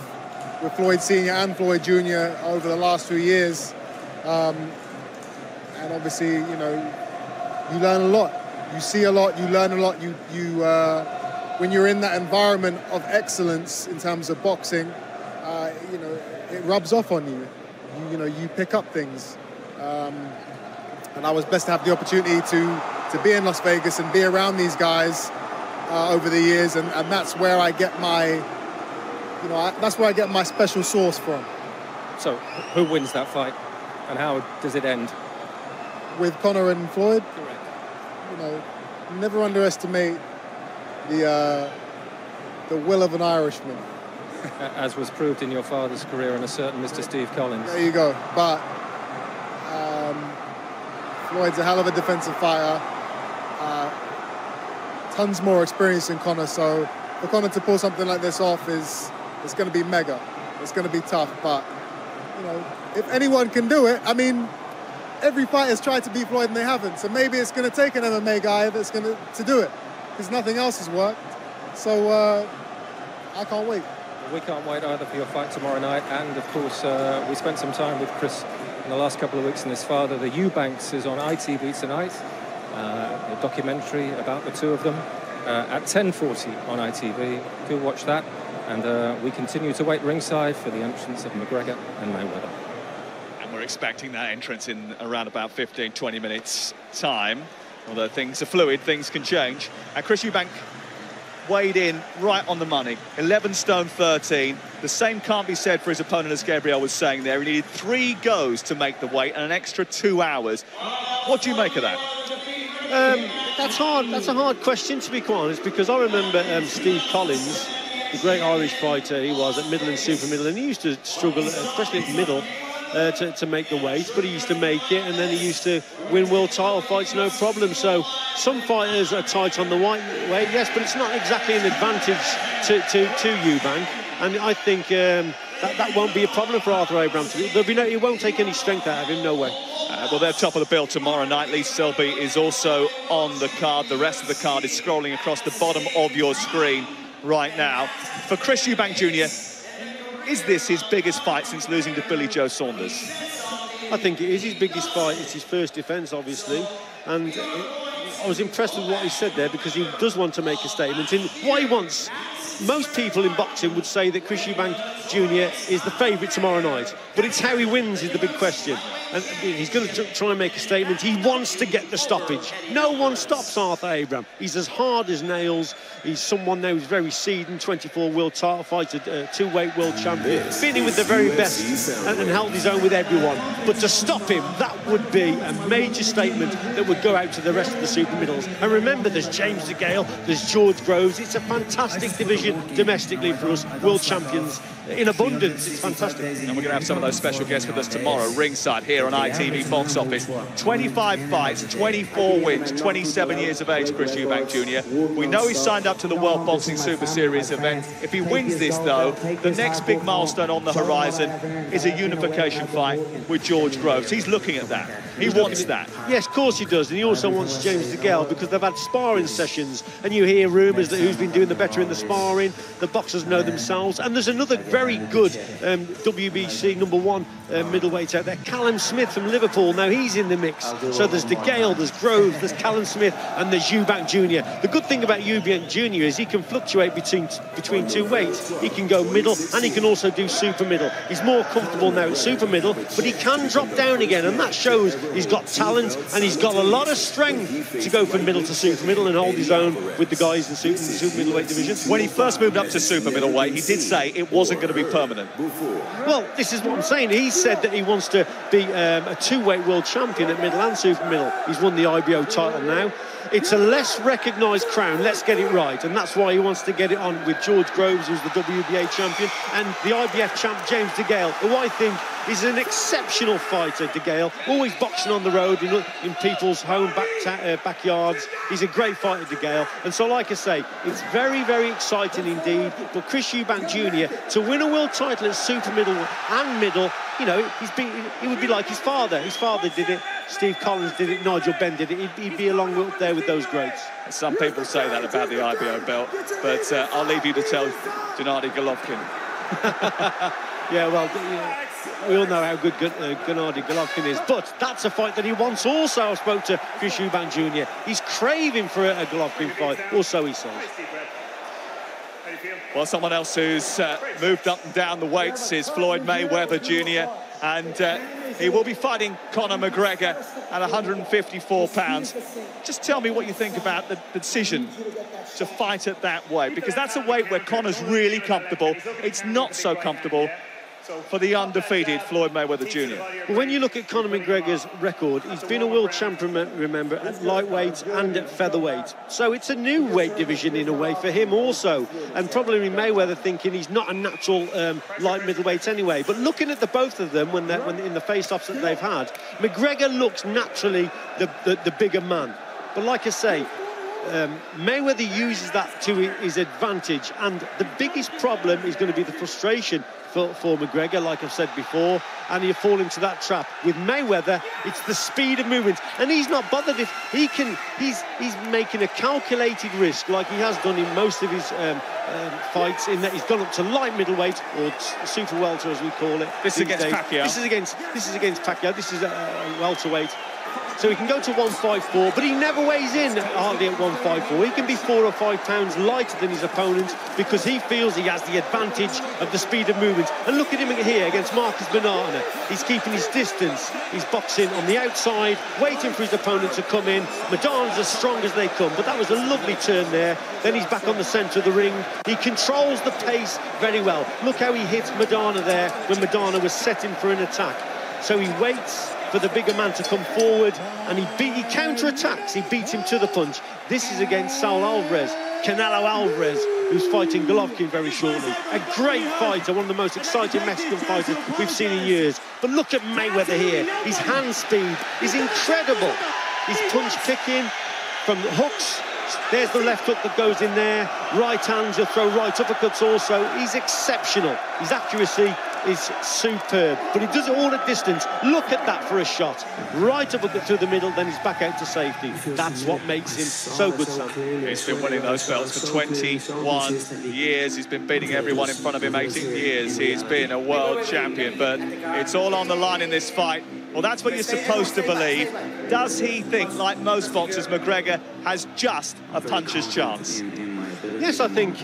Floyd Senior and Floyd Junior over the last few years. And obviously, you know, you learn a lot. You see a lot, you learn a lot. When you're in that environment of excellence in terms of boxing, you know, it rubs off on you. You know, you pick up things. And I was blessed to have the opportunity to be in Las Vegas and be around these guys over the years, and that's where I get my, you know, that's where I get my special sauce from. So, who wins that fight? And how does it end? With Conor and Floyd? Correct. You know, never underestimate the will of an Irishman. As was proved in your father's career and a certain Mr. Steve Collins. There you go. But Floyd's a hell of a defensive fighter. Tons more experience than Conor, so for Conor to pull something like this off it's going to be mega. It's going to be tough, but you know, if anyone can do it, I mean, every fighter's tried to beat Floyd and they haven't. So maybe it's going to take an MMA guy that's going to do it, because nothing else has worked. So I can't wait. We can't wait either for your fight tomorrow night, and of course we spent some time with Chris in the last couple of weeks and his father. The Eubanks is on ITV tonight, a documentary about the two of them at 10:40 on ITV. Do watch that, and we continue to wait ringside for the entrance of McGregor and Mayweather. And we're expecting that entrance in around about 15-20 minutes time, although things are fluid, things can change. And Chris Eubank weighed in right on the money, 11 stone 13. The same can't be said for his opponent, as Gabriel was saying there. He needed 3 goes to make the weight and an extra 2 hours. What do you make of that? That's hard. That's a hard question, to be quite honest, because I remember Steve Collins, the great Irish fighter he was at middle and super middle, and he used to struggle, especially at middle, to make the weight, but he used to make it, and then he used to win world title fights no problem. So some fighters are tight on the weight, yes, but it's not exactly an advantage to Eubank, and I think that won't be a problem for Arthur Abraham. He won't take any strength out of him, no way. Well, they're top of the bill tomorrow night. Lee Selby is also on the card. The rest of the card is scrolling across the bottom of your screen right now. For Chris Eubank Jr., is this his biggest fight since losing to Billy Joe Saunders? I think it is his biggest fight. It's his first defence, obviously. And I was impressed with what he said there, because he does want to make a statement. In what he wants, most people in boxing would say that Chris Eubank Jr. is the favourite tomorrow night. But it's how he wins is the big question. And he's going to try and make a statement. He wants to get the stoppage. No one stops Arthur Abraham. He's as hard as nails. He's someone now who's very seasoned, 24 world title fighter, 2-weight world champion, beating with the very best and held his own with everyone. But to stop him, that would be a major statement that would go out to the rest of the super middles. And remember, there's James DeGale, there's George Groves. It's a fantastic division domestically for us, world champions in abundance. It's fantastic. And we're going to have some of those special guests with us tomorrow, ringside here on ITV Box Office. 25 fights, 24 wins, 27 years of age, Chris Eubank Jr. We know he's signed up to the World Boxing Super Series event. If he wins this, though, the next big milestone on the horizon is a unification fight with George Groves. He's looking at that. He wants that. Yes, of course he does. And he also wants James DeGale, because they've had sparring sessions, and you hear rumours that who's been doing the better in the sparring. The boxers know themselves. And there's another very good WBC #1 middleweight out there, Callum Smith from Liverpool. Now he's in the mix. So there's DeGale, there's Groves, there's Callum Smith, and there's Eubank Jr. The good thing about Eubank Jr. is he can fluctuate between 2 weights. He can go middle, and he can also do super middle. He's more comfortable now at super middle, but he can drop down again, and that shows he's got talent and he's got a lot of strength to go from middle to super middle and hold his own with the guys in the super middleweight division. When he first moved up to super middleweight, he did say it wasn't going to be permanent. Well, this is what I'm saying. He said that he wants to be a 2-weight world champion at middle and super middle. He's won the IBO title now. It's a less recognised crown, let's get it right, and that's why he wants to get it on with George Groves, who's the WBA champion, and the IBF champ James DeGale, who I think is an exceptional fighter. DeGale, always boxing on the road in people's home backyards. He's a great fighter, DeGale, and so, like I say, it's very, very exciting indeed. But Chris Eubank Jr. to win a world title at super middle and middle, you know, he would be like his father. His father did it. Steve Collins did it, Nigel Benn did it. He'd be along up there with those greats. Some people say that about the IBO belt, but I'll leave you to tell Gennady Golovkin. Yeah, well, we all know how good Gennady Golovkin is, but that's a fight that he wants also. I spoke to Chris Eubank Jr. He's craving for a Golovkin fight, or so he says. Well, someone else who's moved up and down the weights is Floyd Mayweather Jr., and he will be fighting Conor McGregor at 154 pounds. Just tell me what you think about the decision to fight at that weight, because that's a weight where Conor's really comfortable. It's not so comfortable for the undefeated Floyd Mayweather Jr. But when you look at Conor McGregor's record, he's been a world champion, remember, at lightweight and at featherweight. So it's a new weight division in a way for him also. And probably Mayweather thinking he's not a natural light middleweight anyway. But looking at the both of them when in the face-offs that they've had, McGregor looks naturally the bigger man. But like I say, Mayweather uses that to his advantage, and the biggest problem is going to be the frustration for McGregor, like I've said before, and he'll fall into that trap. With Mayweather, it's the speed of movement, and he's not bothered if he can. He's making a calculated risk, like he has done in most of his fights, in that he's gone up to light middleweight or super welter, as we call it. This is against Pacquiao. This is against Pacquiao. This is a welterweight. So he can go to 154, but he never weighs in hardly at 154. He can be 4 or 5 pounds lighter than his opponent because he feels he has the advantage of the speed of movement. And look at him here against Marcus Banana. He's keeping his distance. He's boxing on the outside, waiting for his opponent to come in. Madonna's as strong as they come, but that was a lovely turn there. Then he's back on the centre of the ring. He controls the pace very well. Look how he hits Madonna there when Madonna was setting for an attack. So he waits for the bigger man to come forward, and he counter-attacks. He beats him to the punch. This is against Canelo Alvarez, who's fighting Golovkin very shortly. A great fighter, one of the most exciting Mexican fighters we've seen in years. But look at Mayweather here. His hand speed is incredible. His punch kicking from hooks. There's the left hook that goes in there. Right hands, he'll throw right uppercuts also. He's exceptional. His accuracy is superb, but he does it all at distance. Look at that for a shot. Right uppercut through the middle, then he's back out to safety. That's what makes him so good, Sam. He's been winning those belts for 21 years. He's been beating everyone in front of him 18 years. He's been a world champion, but it's all on the line in this fight. Well, that's what you're supposed to believe. Does he think, like most boxers, McGregor has just a puncher's chance? Yes, I think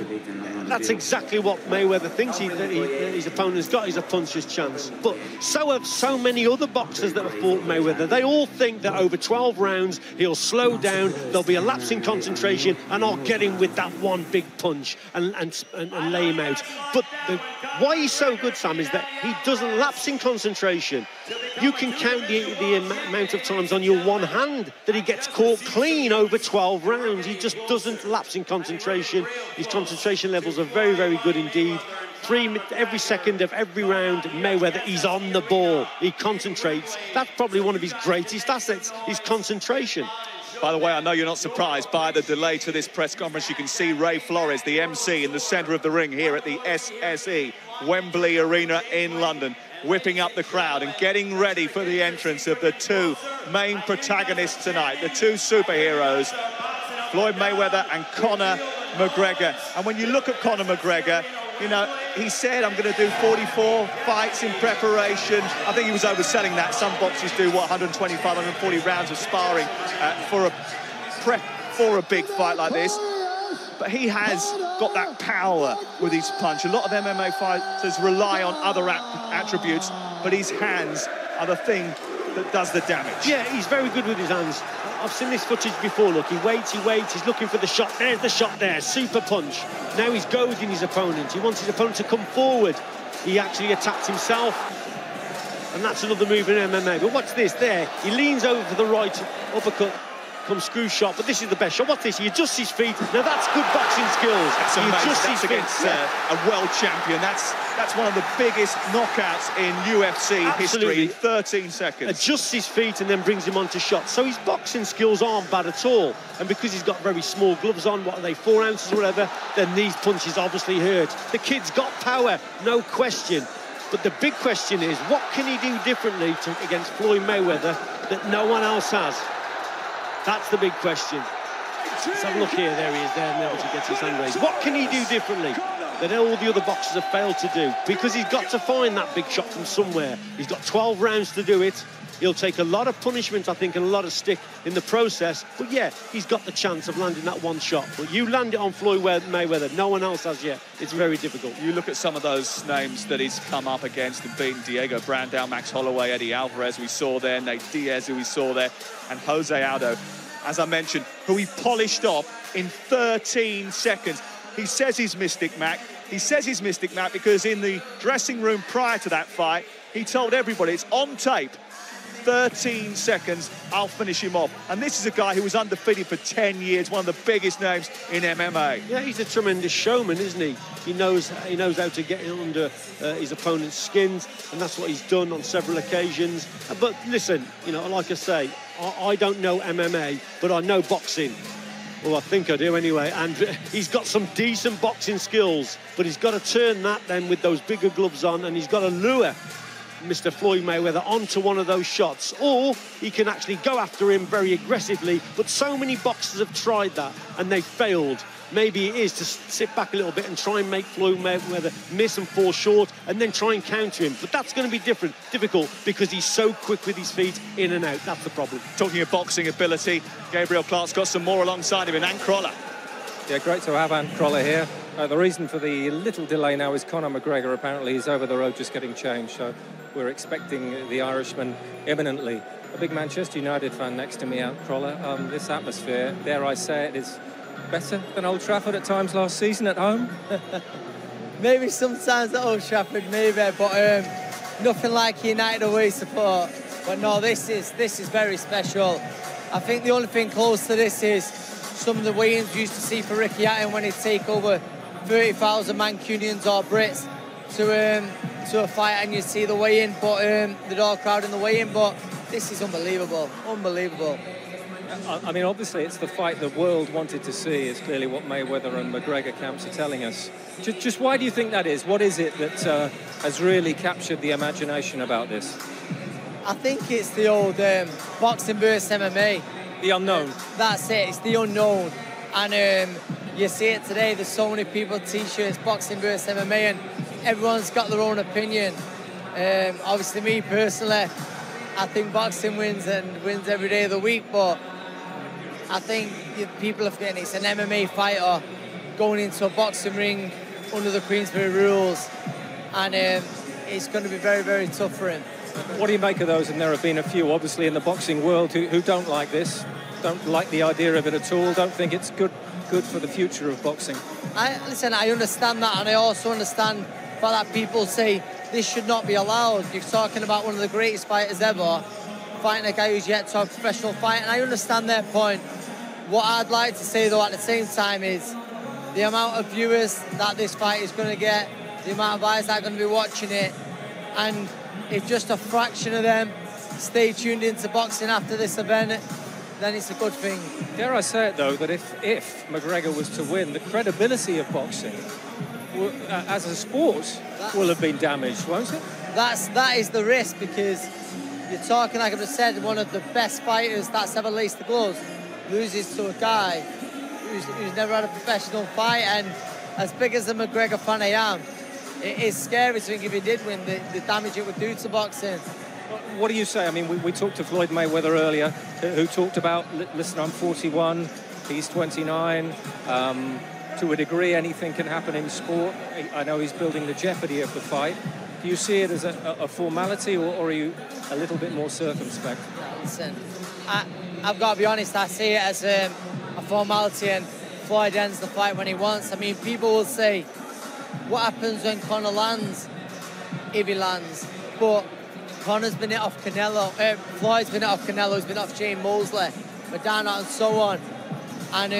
that's exactly what Mayweather thinks that his opponent's got, is a puncher's chance. But so have so many other boxers that have fought Mayweather. They all think that over 12 rounds, he'll slow down, there'll be a lapse in concentration, and I'll get him with that one big punch and lay him out. But why he's so good, Sam, is that he doesn't lapse in concentration. You can count the amount of times on your one hand that he gets caught clean over 12 rounds. He just doesn't lapse in concentration. His concentration levels are very, very good indeed. Every second of every round, Mayweather, he's on the ball. He concentrates. That's probably one of his greatest assets, his concentration. By the way, I know you're not surprised by the delay to this press conference. You can see Ray Flores, the MC, in the centre of the ring here at the SSE, Wembley Arena in London, whipping up the crowd and getting ready for the entrance of the two main protagonists tonight, the two superheroes, Floyd Mayweather and Conor McGregor. And when you look at Conor McGregor, you know, he said, I'm going to do 44 fights in preparation. I think he was overselling that. Some boxers do, what, 125, 140 rounds of sparring for a big fight like this. But he has got that power with his punch. A lot of MMA fighters rely on other attributes, but his hands are the thing that does the damage. Yeah, he's very good with his hands. I've seen this footage before. Look, he waits, he's looking for the shot. There's the shot there, super punch. Now he's goading his opponent. He wants his opponent to come forward. He actually attacked himself. And that's another move in MMA. But watch this, there. He leans over for the right uppercut. Comes screw shot, but this is the best shot. What's this? He adjusts his feet. Now that's good boxing skills. That's he amazing. adjusts That's his against feet. a world champion. That's one of the biggest knockouts in UFC history. 13 seconds. Adjusts his feet and then brings him onto shots. So his boxing skills aren't bad at all. And because he's got very small gloves on, what are they, 4 ounces or whatever, then these punches obviously hurt. The kid's got power, no question. But the big question is, what can he do differently against Floyd Mayweather that no one else has? That's the big question. Let's have a look here. There he is there, now as he gets his hand raised. What can he do differently that all the other boxers have failed to do? Because he's got to find that big shot from somewhere. He's got 12 rounds to do it. He'll take a lot of punishment, I think, and a lot of stick in the process. But yeah, he's got the chance of landing that one shot. But you land it on Floyd Mayweather. No one else has yet. It's very difficult. You look at some of those names that he's come up against and beaten: Diego Brandao, Max Holloway, Eddie Alvarez, we saw there, Nate Diaz, who we saw there, and Jose Aldo, as I mentioned, who he polished off in 13 seconds. He says he's Mystic Mac. He says he's missed it, Matt, because in the dressing room prior to that fight, he told everybody, it's on tape, 13 seconds, I'll finish him off. And this is a guy who was undefeated for 10 years, one of the biggest names in MMA. Yeah, he's a tremendous showman, isn't he? He knows how to get under his opponent's skins, and that's what he's done on several occasions. But listen, you know, like I say, I don't know MMA, but I know boxing. Well, I think I do anyway, and he's got some decent boxing skills, but he's got to turn that then with those bigger gloves on, and he's got to lure Mr. Floyd Mayweather onto one of those shots, or he can actually go after him very aggressively. But so many boxers have tried that, and they've failed. Maybe it is to sit back a little bit and try and make Floyd Mayweather miss and fall short, and then try and counter him. But that's going to be difficult, because he's so quick with his feet in and out. That's the problem. Talking of boxing ability, Gabriel Clark's got some more alongside him in Ant Crawler. Yeah, great to have Ant Crawler here. The reason for the little delay now is Conor McGregor apparently is over the road just getting changed, so we're expecting the Irishman imminently. A big Manchester United fan next to me, Ant Crawler. This atmosphere, dare I say it, is better than Old Trafford at times last season at home? Maybe sometimes at Old Trafford, maybe, but nothing like United away support. But no, this is very special. I think the only thing close to this is some of the weigh-ins we used to see for Ricky Hatton when he'd take over 30,000 Mancunians or Brits to a fight, and you see the weigh-in, but the door crowd in the weigh-in. But this is unbelievable, unbelievable. I mean, obviously, it's the fight the world wanted to see. It's clearly what Mayweather and McGregor camps are telling us. Just why do you think that is? What is it that has really captured the imagination about this? I think it's the old boxing versus MMA. The unknown. That's it. It's the unknown. And you see it today. There's so many people with T-shirts, boxing versus MMA, and everyone's got their own opinion. Obviously, me personally, I think boxing wins and wins every day of the week, but I think people are forgetting it's an MMA fighter going into a boxing ring under the Queensberry rules, and it's going to be very, very tough for him. What do you make of those? And there have been a few, obviously, in the boxing world who don't like this, don't like the idea of it at all, don't think it's good for the future of boxing. Listen, I understand that, and I also understand that people say this should not be allowed. You're talking about one of the greatest fighters ever, fighting a guy who's yet to have a professional fight, and I understand their point. What I'd like to say, though, at the same time is the amount of viewers that this fight is going to get, the amount of eyes that are going to be watching it, and if just a fraction of them stay tuned into boxing after this event, then it's a good thing. Dare I say it, though, that if McGregor was to win, the credibility of boxing as a sport will have been damaged, won't it? That is the risk, because you're talking, like I just said, one of the best fighters that's ever laced the gloves loses to a guy who's never had a professional fight. And as big as a McGregor fan I am, it is scary to think if he did win, the damage it would do to boxing. What do you say? I mean, we talked to Floyd Mayweather earlier, who talked about, listen, I'm 41, he's 29. To a degree, anything can happen in sport. I know he's building the jeopardy of the fight. Do you see it as a formality, or are you a little bit more circumspect? Listen, I've got to be honest, I see it as a formality, and Floyd ends the fight when he wants. I mean, people will say, what happens when Conor lands, if he lands? But Conor's been hit off Canelo, Floyd's been hit off Canelo, he's been off Shane Mosley, Madonna, and so on. And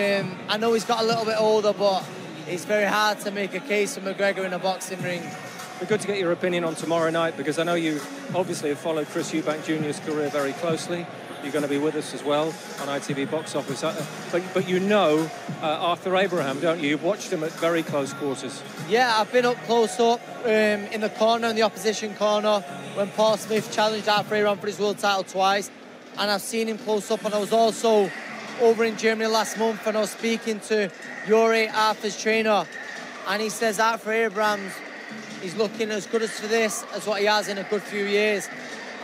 I know he's got a little bit older, but it's very hard to make a case for McGregor in a boxing ring. It'd be good to get your opinion on tomorrow night, because I know you obviously have followed Chris Eubank Jr.'s career very closely. You're going to be with us as well on ITV Box Office. But you know Arthur Abraham, don't you? You've watched him at very close quarters. Yeah, I've been up close up in the corner, in the opposition corner, when Paul Smith challenged Arthur Abraham for his world title twice. And I've seen him close up, and I was also over in Germany last month, and I was speaking to Yuri, Arthur's trainer, and he says Arthur Abrahams is looking as good as for this as what he has in a good few years,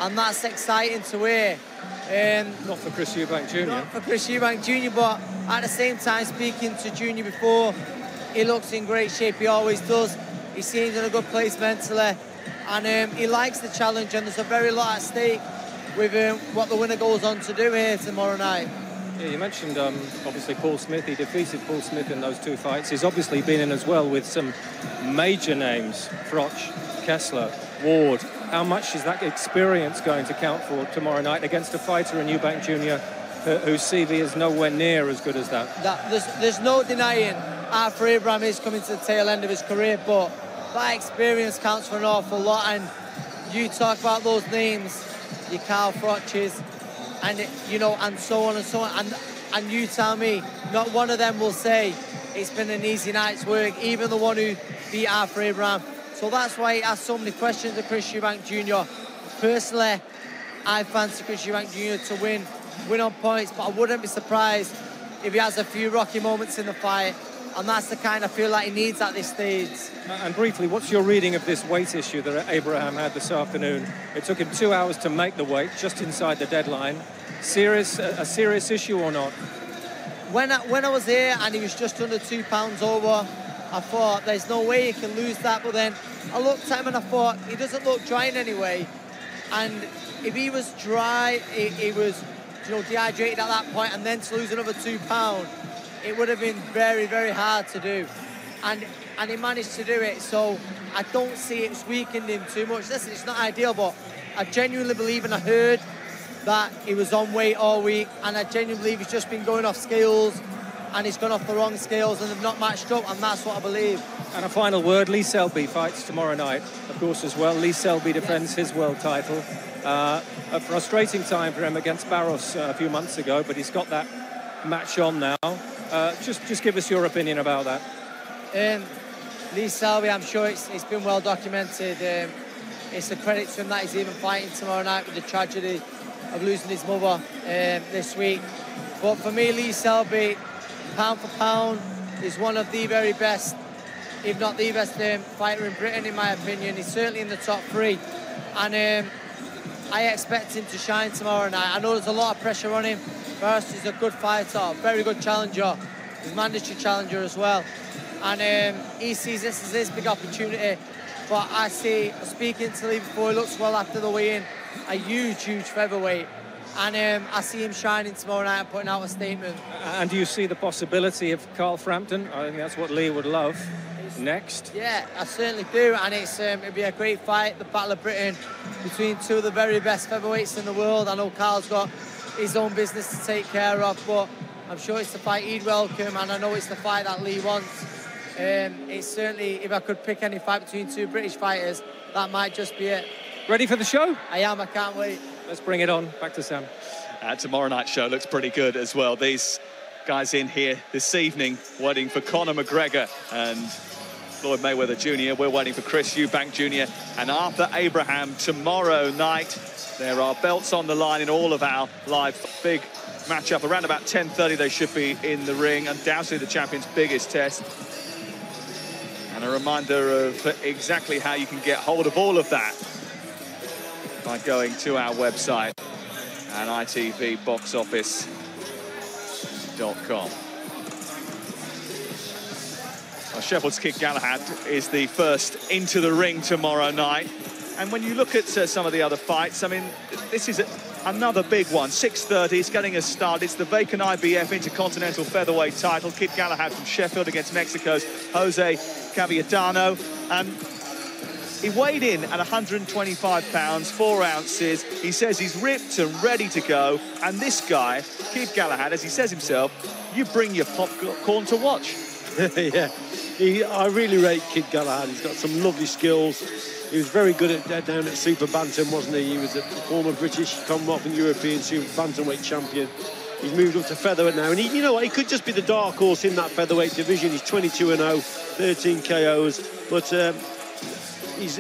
and that's exciting to hear. Not for Chris Eubank Jr. Not for Chris Eubank Jr., but at the same time, speaking to Junior before, he looks in great shape, he always does. He seems in a good place mentally, and he likes the challenge, and there's a very lot at stake with what the winner goes on to do here tomorrow night. Yeah, you mentioned obviously Paul Smith. He defeated Paul Smith in those 2 fights. He's obviously been in as well with some major names: Froch, Kessler, Ward. How much is that experience going to count for tomorrow night against a fighter in Eubank Jr. whose CV is nowhere near as good as that? There's no denying Arthur Abraham is coming to the tail end of his career, but that experience counts for an awful lot. And you talk about those names, your Carl Froches, and and so on and so on. And you tell me, not one of them will say it's been an easy night's work, even the one who beat Arthur Abraham. So that's why he asked so many questions of Chris Eubank Jr. Personally, I fancy Chris Eubank Jr. to win on points, but I wouldn't be surprised if he has a few rocky moments in the fight, and that's the kind of feel like he needs at this stage. And briefly, what's your reading of this weight issue that Abraham had this afternoon? It took him 2 hours to make the weight, just inside the deadline. A serious issue or not? When I was here and he was just under 2 pounds over, I thought there's no way he can lose that. But then I looked at him and I thought he doesn't look dry in any way. And if he was dry, he was dehydrated at that point, and then to lose another 2 pounds, it would have been very, very hard to do. And he managed to do it. So I don't see it's weakened him too much. Listen, it's not ideal, but I genuinely believe, and I heard that he was on weight all week, and I genuinely believe he's just been going off scales, and he's gone off the wrong scales, and they've not matched up, and that's what I believe. And a final word, Lee Selby fights tomorrow night, of course, as well. Lee Selby defends his world title. A frustrating time for him against Barros a few months ago, but he's got that match on now. Just give us your opinion about that. Lee Selby, I'm sure it's been well documented. It's a credit to him that he's even fighting tomorrow night with the tragedy of losing his mother this week. But for me, Lee Selby, pound for pound, is one of the very best, if not the best fighter in Britain, in my opinion. He's certainly in the top 3. And I expect him to shine tomorrow night. I know there's a lot of pressure on him. First, he's a good fighter, very good challenger. He's a mandatory challenger as well. And he sees this as his big opportunity. But I see, speaking to Lee before, he looks well after the weigh-in, a huge, huge featherweight. And I see him shining tomorrow night and putting out a statement. And do you see the possibility of Carl Frampton? I think that's what Lee would love next. Yeah, I certainly do. And it'd be a great fight, the Battle of Britain, between 2 of the very best featherweights in the world. I know Carl's got his own business to take care of, but I'm sure it's the fight he'd welcome, and I know it's the fight that Lee wants. It's certainly, if I could pick any fight between 2 British fighters, that might just be it. Ready for the show? I am, I can't wait. Let's bring it on. Back to Sam. Tomorrow night's show looks pretty good as well. These guys in here this evening waiting for Conor McGregor and Floyd Mayweather Jr. We're waiting for Chris Eubank Jr. and Arthur Abraham tomorrow night. There are belts on the line in all of our live big matchup. Around about 10:30 they should be in the ring. Undoubtedly the champion's biggest test. And a reminder of exactly how you can get hold of all of that by going to our website and itvboxoffice.com. Well, Sheffield's Kid Galahad is the first into the ring tomorrow night. And when you look at some of the other fights, I mean, this is another big one. 6:30, it's getting a start. It's the vacant IBF Intercontinental Featherweight title. Kid Galahad from Sheffield against Mexico's Jose Cavallano. And he weighed in at 125 pounds, 4 ounces. He says he's ripped and ready to go. And this guy, Kid Galahad, as he says himself, you bring your popcorn to watch. Yeah, I really rate Kid Galahad. He's got some lovely skills. He was very good down at Super Bantam, wasn't he? He was a former British, Commonwealth and European Super Bantamweight champion. He's moved up to featherweight now, and you know what? He could just be the dark horse in that featherweight division. He's 22-0, 13 KOs, but he's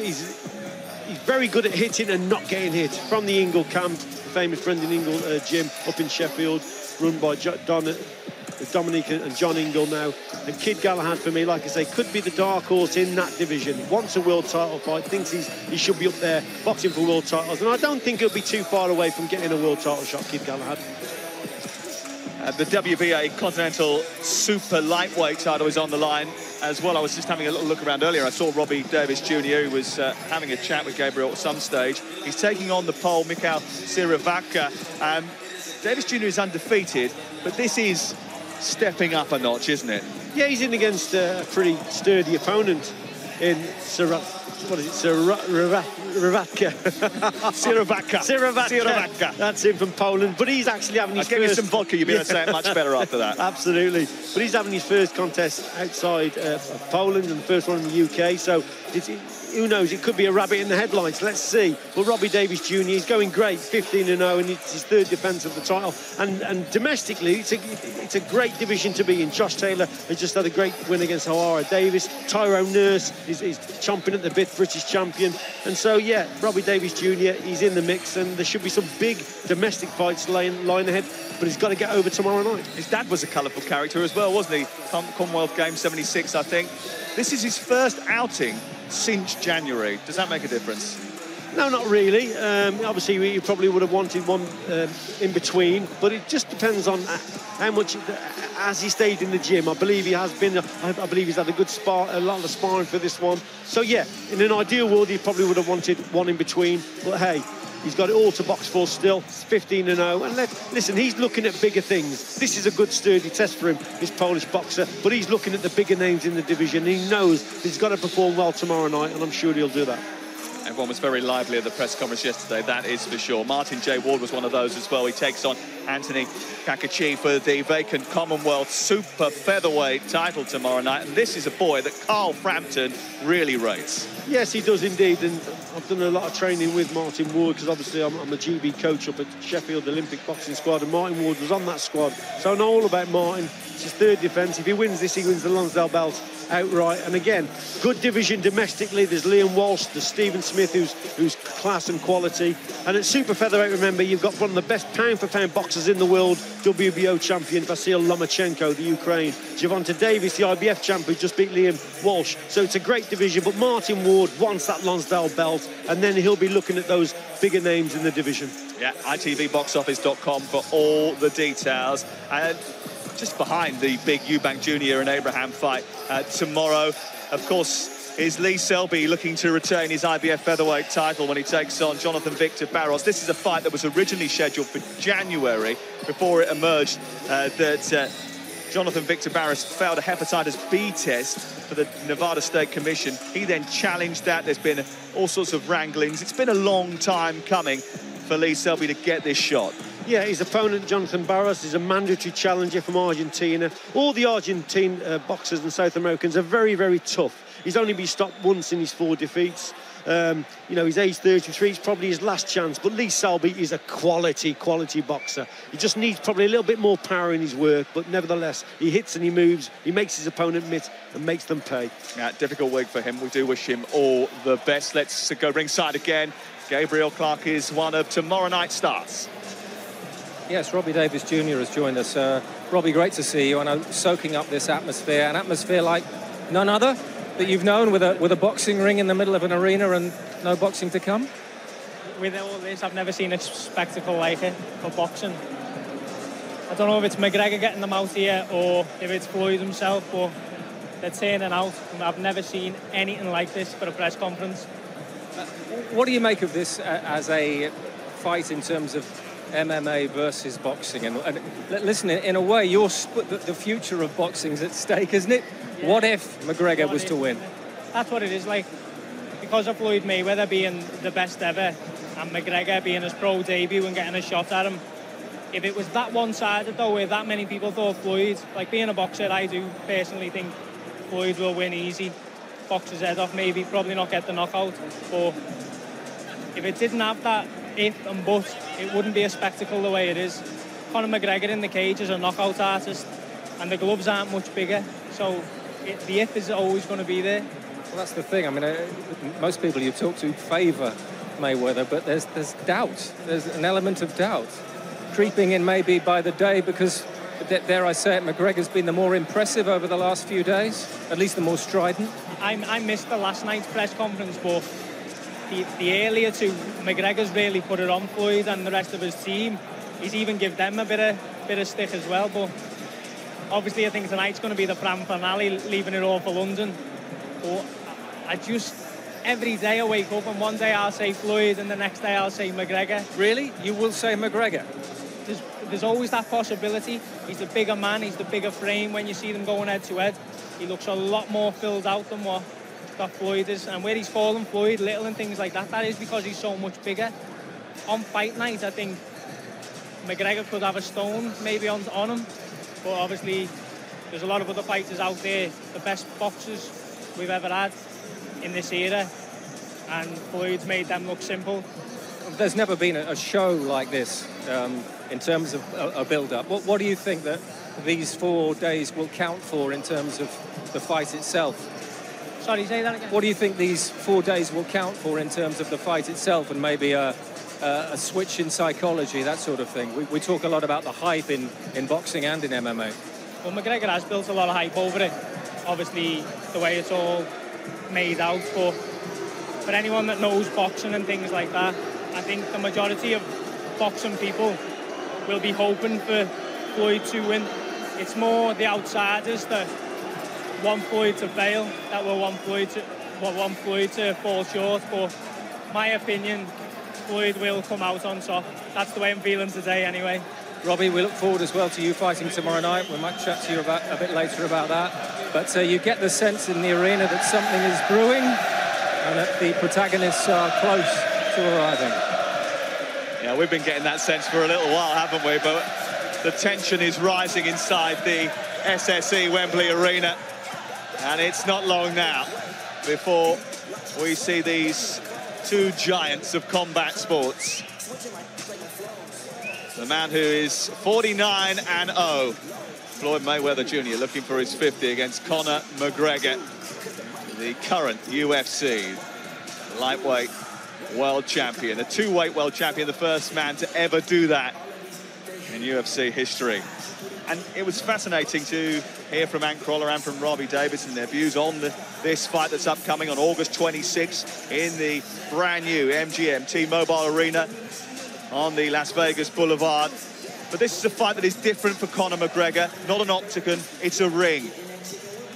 very good at hitting and not getting hit. From the Ingle camp, the famous Brendan Ingle gym up in Sheffield, run by Dominic and John Ingle now. And Kid Galahad, for me, like I say, could be the dark horse in that division. Wants a world title fight, thinks he should be up there boxing for world titles. And I don't think he'll be too far away from getting a world title shot, Kid Galahad. The WBA Continental Super Lightweight title is on the line as well. I was just having a little look around earlier. I saw Robbie Davis Jr., who was having a chat with Gabriel at some stage. He's taking on the Pole, Mikhail Sirivaka. Davis Jr. is undefeated, but this is stepping up a notch, isn't it? Yeah, he's in against a pretty sturdy opponent in Siravatka. That's him from Poland. But he's actually having his I'll give you some vodka, you'll be able to say it much better after that. Absolutely. But he's having his first contest outside of Poland and the first one in the UK. So who knows, it could be a rabbit in the headlights. Let's see. But Robbie Davies Jr. is going great, 15-0, and it's his third defence of the title. And domestically, it's a great division to be in. Josh Taylor has just had a great win against O'Hara Davis. Tyrone Nurse is chomping at the bit, British champion. And so, yeah, Robbie Davies Jr., he's in the mix, and there should be some big domestic fights lying ahead. But he's got to get over tomorrow night. His dad was a colourful character as well, wasn't he? Commonwealth Games 76, I think. This is his first outing since January. Does that make a difference? No, not really. Obviously, you probably would have wanted one in between, but it just depends on how much has he stayed in the gym. I believe he has been. I believe he's had a lot of sparring for this one. So yeah, in an ideal world, he probably would have wanted one in between. But hey, he's got it all to box for still. It's 15-0, and listen, he's looking at bigger things. This is a good sturdy test for him, this Polish boxer. But he's looking at the bigger names in the division. And he knows he's got to perform well tomorrow night, and I'm sure he'll do that. Everyone was very lively at the press conference yesterday, that is for sure. Martin J. Ward was one of those as well. He takes on Anthony Kakachi for the vacant Commonwealth super featherweight title tomorrow night. And this is a boy that Carl Frampton really rates. Yes, he does indeed. And I've done a lot of training with Martin Ward because obviously I'm a GB coach up at Sheffield Olympic Boxing Squad, and Martin Ward was on that squad. So I know all about Martin. It's his third defence. If he wins this, he wins the Lonsdale belt outright. And again, good division domestically. There's Liam Walsh, there's Stephen Smith, who's class and quality. And at super featherweight, remember, you've got one of the best pound-for-pound boxers in the world, WBO champion Vasyl Lomachenko, the Ukraine. Gervonta Davis, the IBF champ, who just beat Liam Walsh. So it's a great division, but Martin Ward wants that Lonsdale belt, and then he'll be looking at those bigger names in the division. Yeah, itvboxoffice.com for all the details. And just behind the big Eubank Jr. and Abraham fight tomorrow, of course, is Lee Selby looking to retain his IBF featherweight title when he takes on Jonathan Victor Barros. This is a fight that was originally scheduled for January before it emerged that Jonathan Victor Barros failed a hepatitis B test for the Nevada State Commission. He then challenged that. There's been all sorts of wranglings. It's been a long time coming for Lee Selby to get this shot. Yeah, his opponent, Jonathan Barros, is a mandatory challenger from Argentina. All the Argentine boxers and South Americans are very, very tough. He's only been stopped once in his 4 defeats. You know, he's age 33, it's probably his last chance, but Lee Selby is a quality boxer. He just needs probably a little bit more power in his work, but nevertheless, he hits and he moves, he makes his opponent miss and makes them pay. Yeah, difficult week for him. We do wish him all the best. Let's go ringside again. Gabriel Clark is one of tomorrow night's stars. Yes, Robbie Davies Jr. has joined us. Robbie, great to see you. I know, soaking up this atmosphere, an atmosphere like none other that you've known, with a boxing ring in the middle of an arena and no boxing to come? With all this, I've never seen a spectacle like it for boxing. I don't know if it's McGregor getting them out here or if it's Floyd himself, but they're turning out. I've never seen anything like this for a press conference. What do you make of this as a fight in terms of MMA versus boxing? And listen, in a way, the future of boxing is at stake, isn't it? Yeah. What if McGregor was to win? That's what it is like. Because of Floyd Mayweather being the best ever and McGregor being his pro debut and getting a shot at him, if it was that one-sided though, where that many people thought Floyd, like being a boxer, I do personally think Floyd will win easy, box his head off, maybe probably not get the knockout, but if it didn't have that if and but, it wouldn't be a spectacle the way it is. Conor McGregor in the cage is a knockout artist, and the gloves aren't much bigger, so the if is always going to be there. Well, that's the thing. I mean, most people you talk to favour Mayweather, but there's doubt. There's an element of doubt creeping in maybe by the day, because, dare I say it, McGregor's been the more impressive over the last few days, at least the more strident. I missed the last night's press conference, but the earlier two, McGregor's really put it on Floyd and the rest of his team. He's even give them a bit of stick as well, but obviously I think tonight's going to be the finale, leaving it all for London. But every day I wake up and one day I'll say Floyd and the next day I'll say McGregor. Really? You will say McGregor? there's always that possibility. He's the bigger man, he's the bigger frame. When you see them going head to head, he looks a lot more filled out than what Floyd is. And where he's fallen Floyd little and things like that, that is because he's so much bigger. On fight night, I think McGregor could have a stone maybe on him, but obviously there's a lot of other fighters out there, the best boxers we've ever had in this era, and Floyd's made them look simple. There's never been a show like this in terms of a build-up. What do you think that these 4 days will count for in terms of the fight itself? Sorry, say that again. What do you think these 4 days will count for in terms of the fight itself, and maybe a switch in psychology, that sort of thing? We talk a lot about the hype in boxing and in MMA. Well, McGregor has built a lot of hype over it. Obviously, the way it's all made out, but for anyone that knows boxing and things like that, I think the majority of boxing people will be hoping for Floyd to win. It's more the outsiders that want Floyd to fail, that will want Floyd to fall short. But my opinion, Floyd will come out on top. That's the way I'm feeling today anyway. Robbie, we look forward as well to you fighting tomorrow night. We might chat to you about a bit later about that. But you get the sense in the arena that something is brewing and that the protagonists are close to arriving. Yeah, we've been getting that sense for a little while, haven't we? But the tension is rising inside the SSE Wembley Arena. And it's not long now before we see these two giants of combat sports. The man who is 49-0, Floyd Mayweather Jr., looking for his 50 against Conor McGregor, the current UFC lightweight world champion, a two-weight world champion, the first man to ever do that in UFC history. And it was fascinating to hear from Ant Crawler and from Robbie Davidson their views on this fight that's upcoming on August 26th in the brand new MGM T-Mobile Arena on the Las Vegas Boulevard. But this is a fight that is different for Conor McGregor. Not an octagon, it's a ring.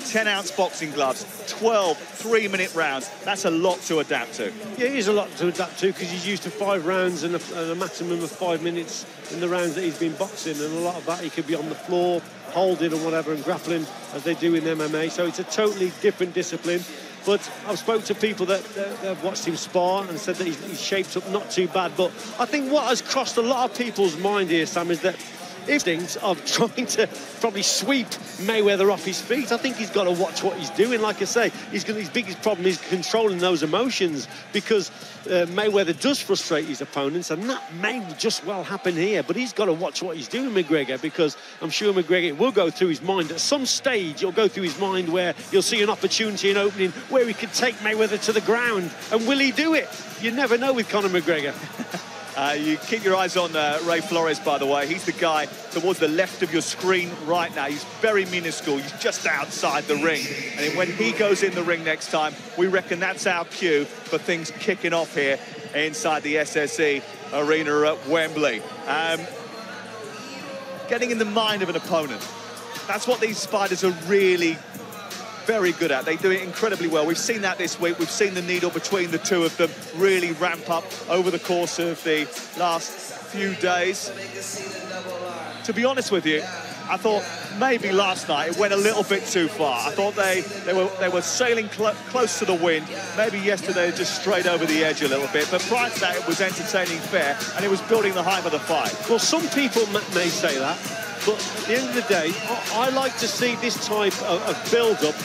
10-ounce boxing gloves, 12 3-minute rounds. That's a lot to adapt to. Yeah, it is a lot to adapt to because he's used to 5 rounds and a maximum of 5 minutes in the rounds that he's been boxing, and a lot of that he could be on the floor, holding and whatever, and grappling as they do in MMA. So it's a totally different discipline. But I've spoke to people that have watched him spar and said that he's shaped up not too bad. But I think what has crossed a lot of people's mind here, Sam, is that instincts of trying to probably sweep Mayweather off his feet. I think he's got to watch what he's doing. Like I say, his biggest problem is controlling those emotions, because Mayweather does frustrate his opponents, and that may just well happen here. But he's got to watch what he's doing, McGregor, because I'm sure McGregor will go through his mind. At some stage, it'll go through his mind where you'll see an opportunity, an opening, where he could take Mayweather to the ground. And will he do it? You never know with Conor McGregor. You keep your eyes on Ray Flores, by the way. He's the guy towards the left of your screen right now. He's very minuscule. He's just outside the ring. And when he goes in the ring next time, we reckon that's our cue for things kicking off here inside the SSE Arena at Wembley. Getting in the mind of an opponent. That's what these fighters are really very good at. They do it incredibly well. We've seen that this week. We've seen the needle between the two of them really ramp up over the course of the last few days. To be honest with you, I thought maybe last night it went a little bit too far. I thought they were sailing close to the wind. Maybe yesterday they just strayed over the edge a little bit. But prior to that, it was entertaining fair, and it was building the hype of the fight. Well, some people may say that, but at the end of the day, I like to see this type of build-up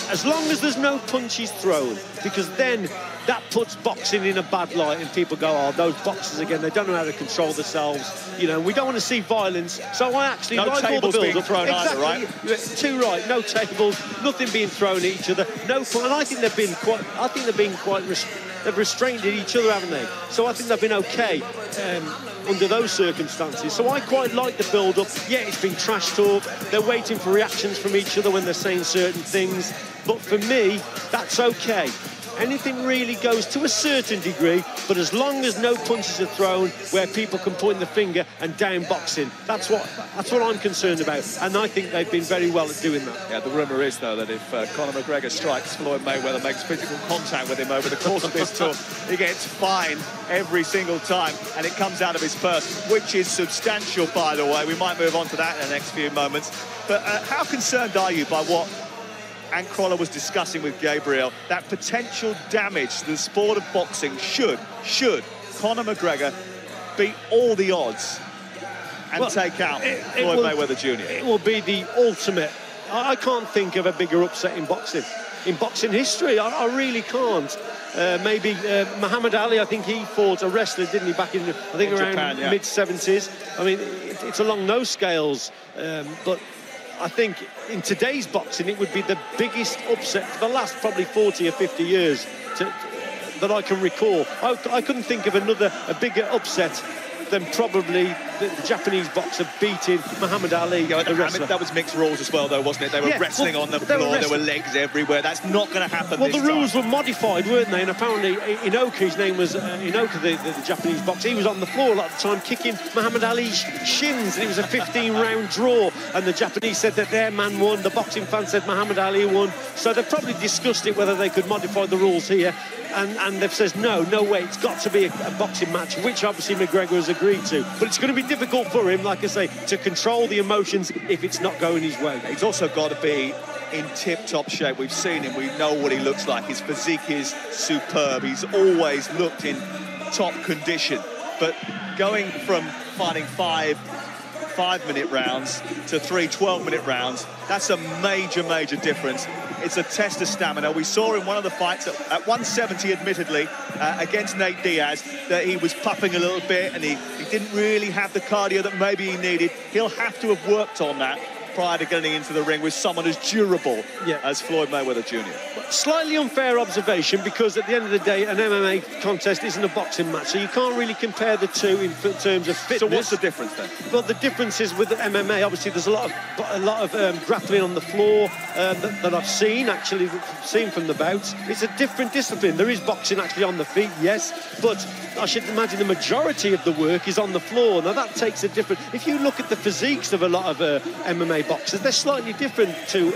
as long as there's no punches thrown, because then that puts boxing in a bad light and people go, oh, those boxers again, they don't know how to control themselves. You know, we don't want to see violence. So I actually like all the build-up. No tables being thrown either, right? Too right. No tables, nothing being thrown at each other. No fun. And I think they've been quite they've restrained each other, haven't they? So I think they've been okay under those circumstances. So I quite like the build-up. Yeah, it's been trash talk. They're waiting for reactions from each other when they're saying certain things. But for me, that's okay. anything really goes to a certain degree, but as long as no punches are thrown where people can point the finger and down boxing, that's what I'm concerned about, and I think they've been very well at doing that. Yeah, the rumour is, though, that if Conor McGregor strikes Floyd Mayweather, makes physical contact with him over the course of this tour, he gets fined every single time, and it comes out of his purse, which is substantial, by the way. We might move on to that in the next few moments. But how concerned are you by what Conor was discussing with Gabriel, that potential damage to the sport of boxing should Conor McGregor beat all the odds and take out Floyd Mayweather Jr.? It will be the ultimate. I can't think of a bigger upset in boxing history. I really can't. Maybe Muhammad Ali, I think he fought a wrestler, didn't he, back in around Japan, yeah. mid-70s. I mean, it's along those scales, but I think in today's boxing it would be the biggest upset for the last probably 40 or 50 years that I can recall. I couldn't think of a bigger upset than probably the Japanese boxer beating Muhammad Ali. Yeah, that was mixed rules as well, though, wasn't it? They were wrestling on the floor, there were legs everywhere. That's not going to happen Well, the rules were modified, weren't they? And apparently Inoka, his name was Inoka, the Japanese boxer, he was on the floor a lot of the time kicking Muhammad Ali's shins, and it was a 15-round draw, and the Japanese said that their man won, the boxing fans said Muhammad Ali won, so they probably discussed it, whether they could modify the rules here, and they've said, no way, it's got to be a boxing match, which obviously McGregor has agreed to. But it's going to be difficult for him, like I say, to control the emotions if it's not going his way. He's also got to be in tip-top shape. We've seen him, we know what he looks like. His physique is superb. He's always looked in top condition. But going from fighting five-minute rounds to 3 12-minute rounds, that's a major difference. It's a test of stamina. We saw in one of the fights at 170, admittedly, against Nate Diaz, that he was puffing a little bit and he didn't really have the cardio that maybe he needed. He'll have to have worked on that prior to getting into the ring with someone as durable as Floyd Mayweather Jr. Slightly unfair observation, because at the end of the day, an MMA contest isn't a boxing match, so you can't really compare the two in terms of fitness. So what's the difference then? Well, the difference is with the MMA, obviously, there's a lot of grappling on the floor that I've seen from the bouts. It's a different discipline. There is boxing actually on the feet, yes, but I should imagine the majority of the work is on the floor. Now, that takes a different... If you look at the physiques of a lot of MMA boxers, they're slightly different to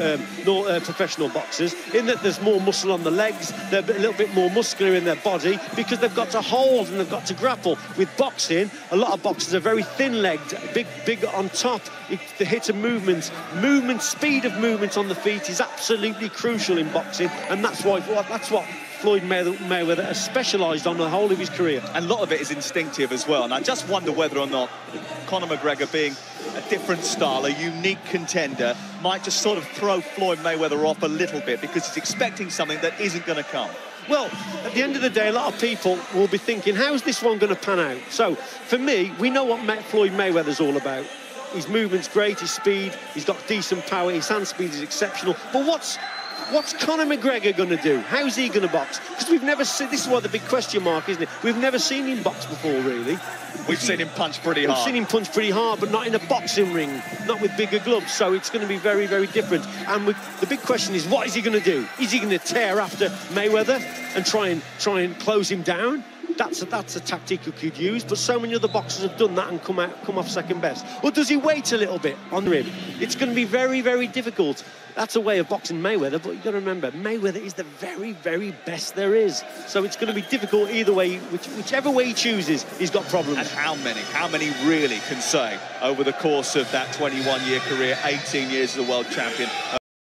professional boxers, in that there's more muscle on the legs, they're a little bit more muscular in their body, because they've got to hold and they've got to grapple. With boxing, a lot of boxers are very thin-legged, big on top. The hit and movement, speed of movement on the feet is absolutely crucial in boxing, and that's what Floyd Mayweather has specialised on the whole of his career. And a lot of it is instinctive as well. And I just wonder whether or not Conor McGregor, being a different style, a unique contender, might just sort of throw Floyd Mayweather off a little bit, because he's expecting something that isn't going to come. Well, at the end of the day, a lot of people will be thinking, how's this one going to pan out? So, for me, we know what Floyd Mayweather's all about. His movement's great, his speed, he's got decent power, his hand speed is exceptional. But what's Conor McGregor going to do? How's he going to box? Because we've never seen... This is what the big question mark, isn't it? We've never seen him box before, really. We've seen him punch pretty hard. We've seen him punch pretty hard, but not in a boxing ring, not with bigger gloves. So it's going to be very different. And the big question is, what is he going to do? Is he going to tear after Mayweather and try and close him down? That's a tactic you could use, but so many other boxers have done that and come off second best. Or does he wait a little bit on him? It's going to be very difficult. That's a way of boxing Mayweather, but you've got to remember, Mayweather is the very best there is. So it's going to be difficult either way. Whichever way he chooses, he's got problems. And how many really can say over the course of that 21-year career, 18 years as a world champion,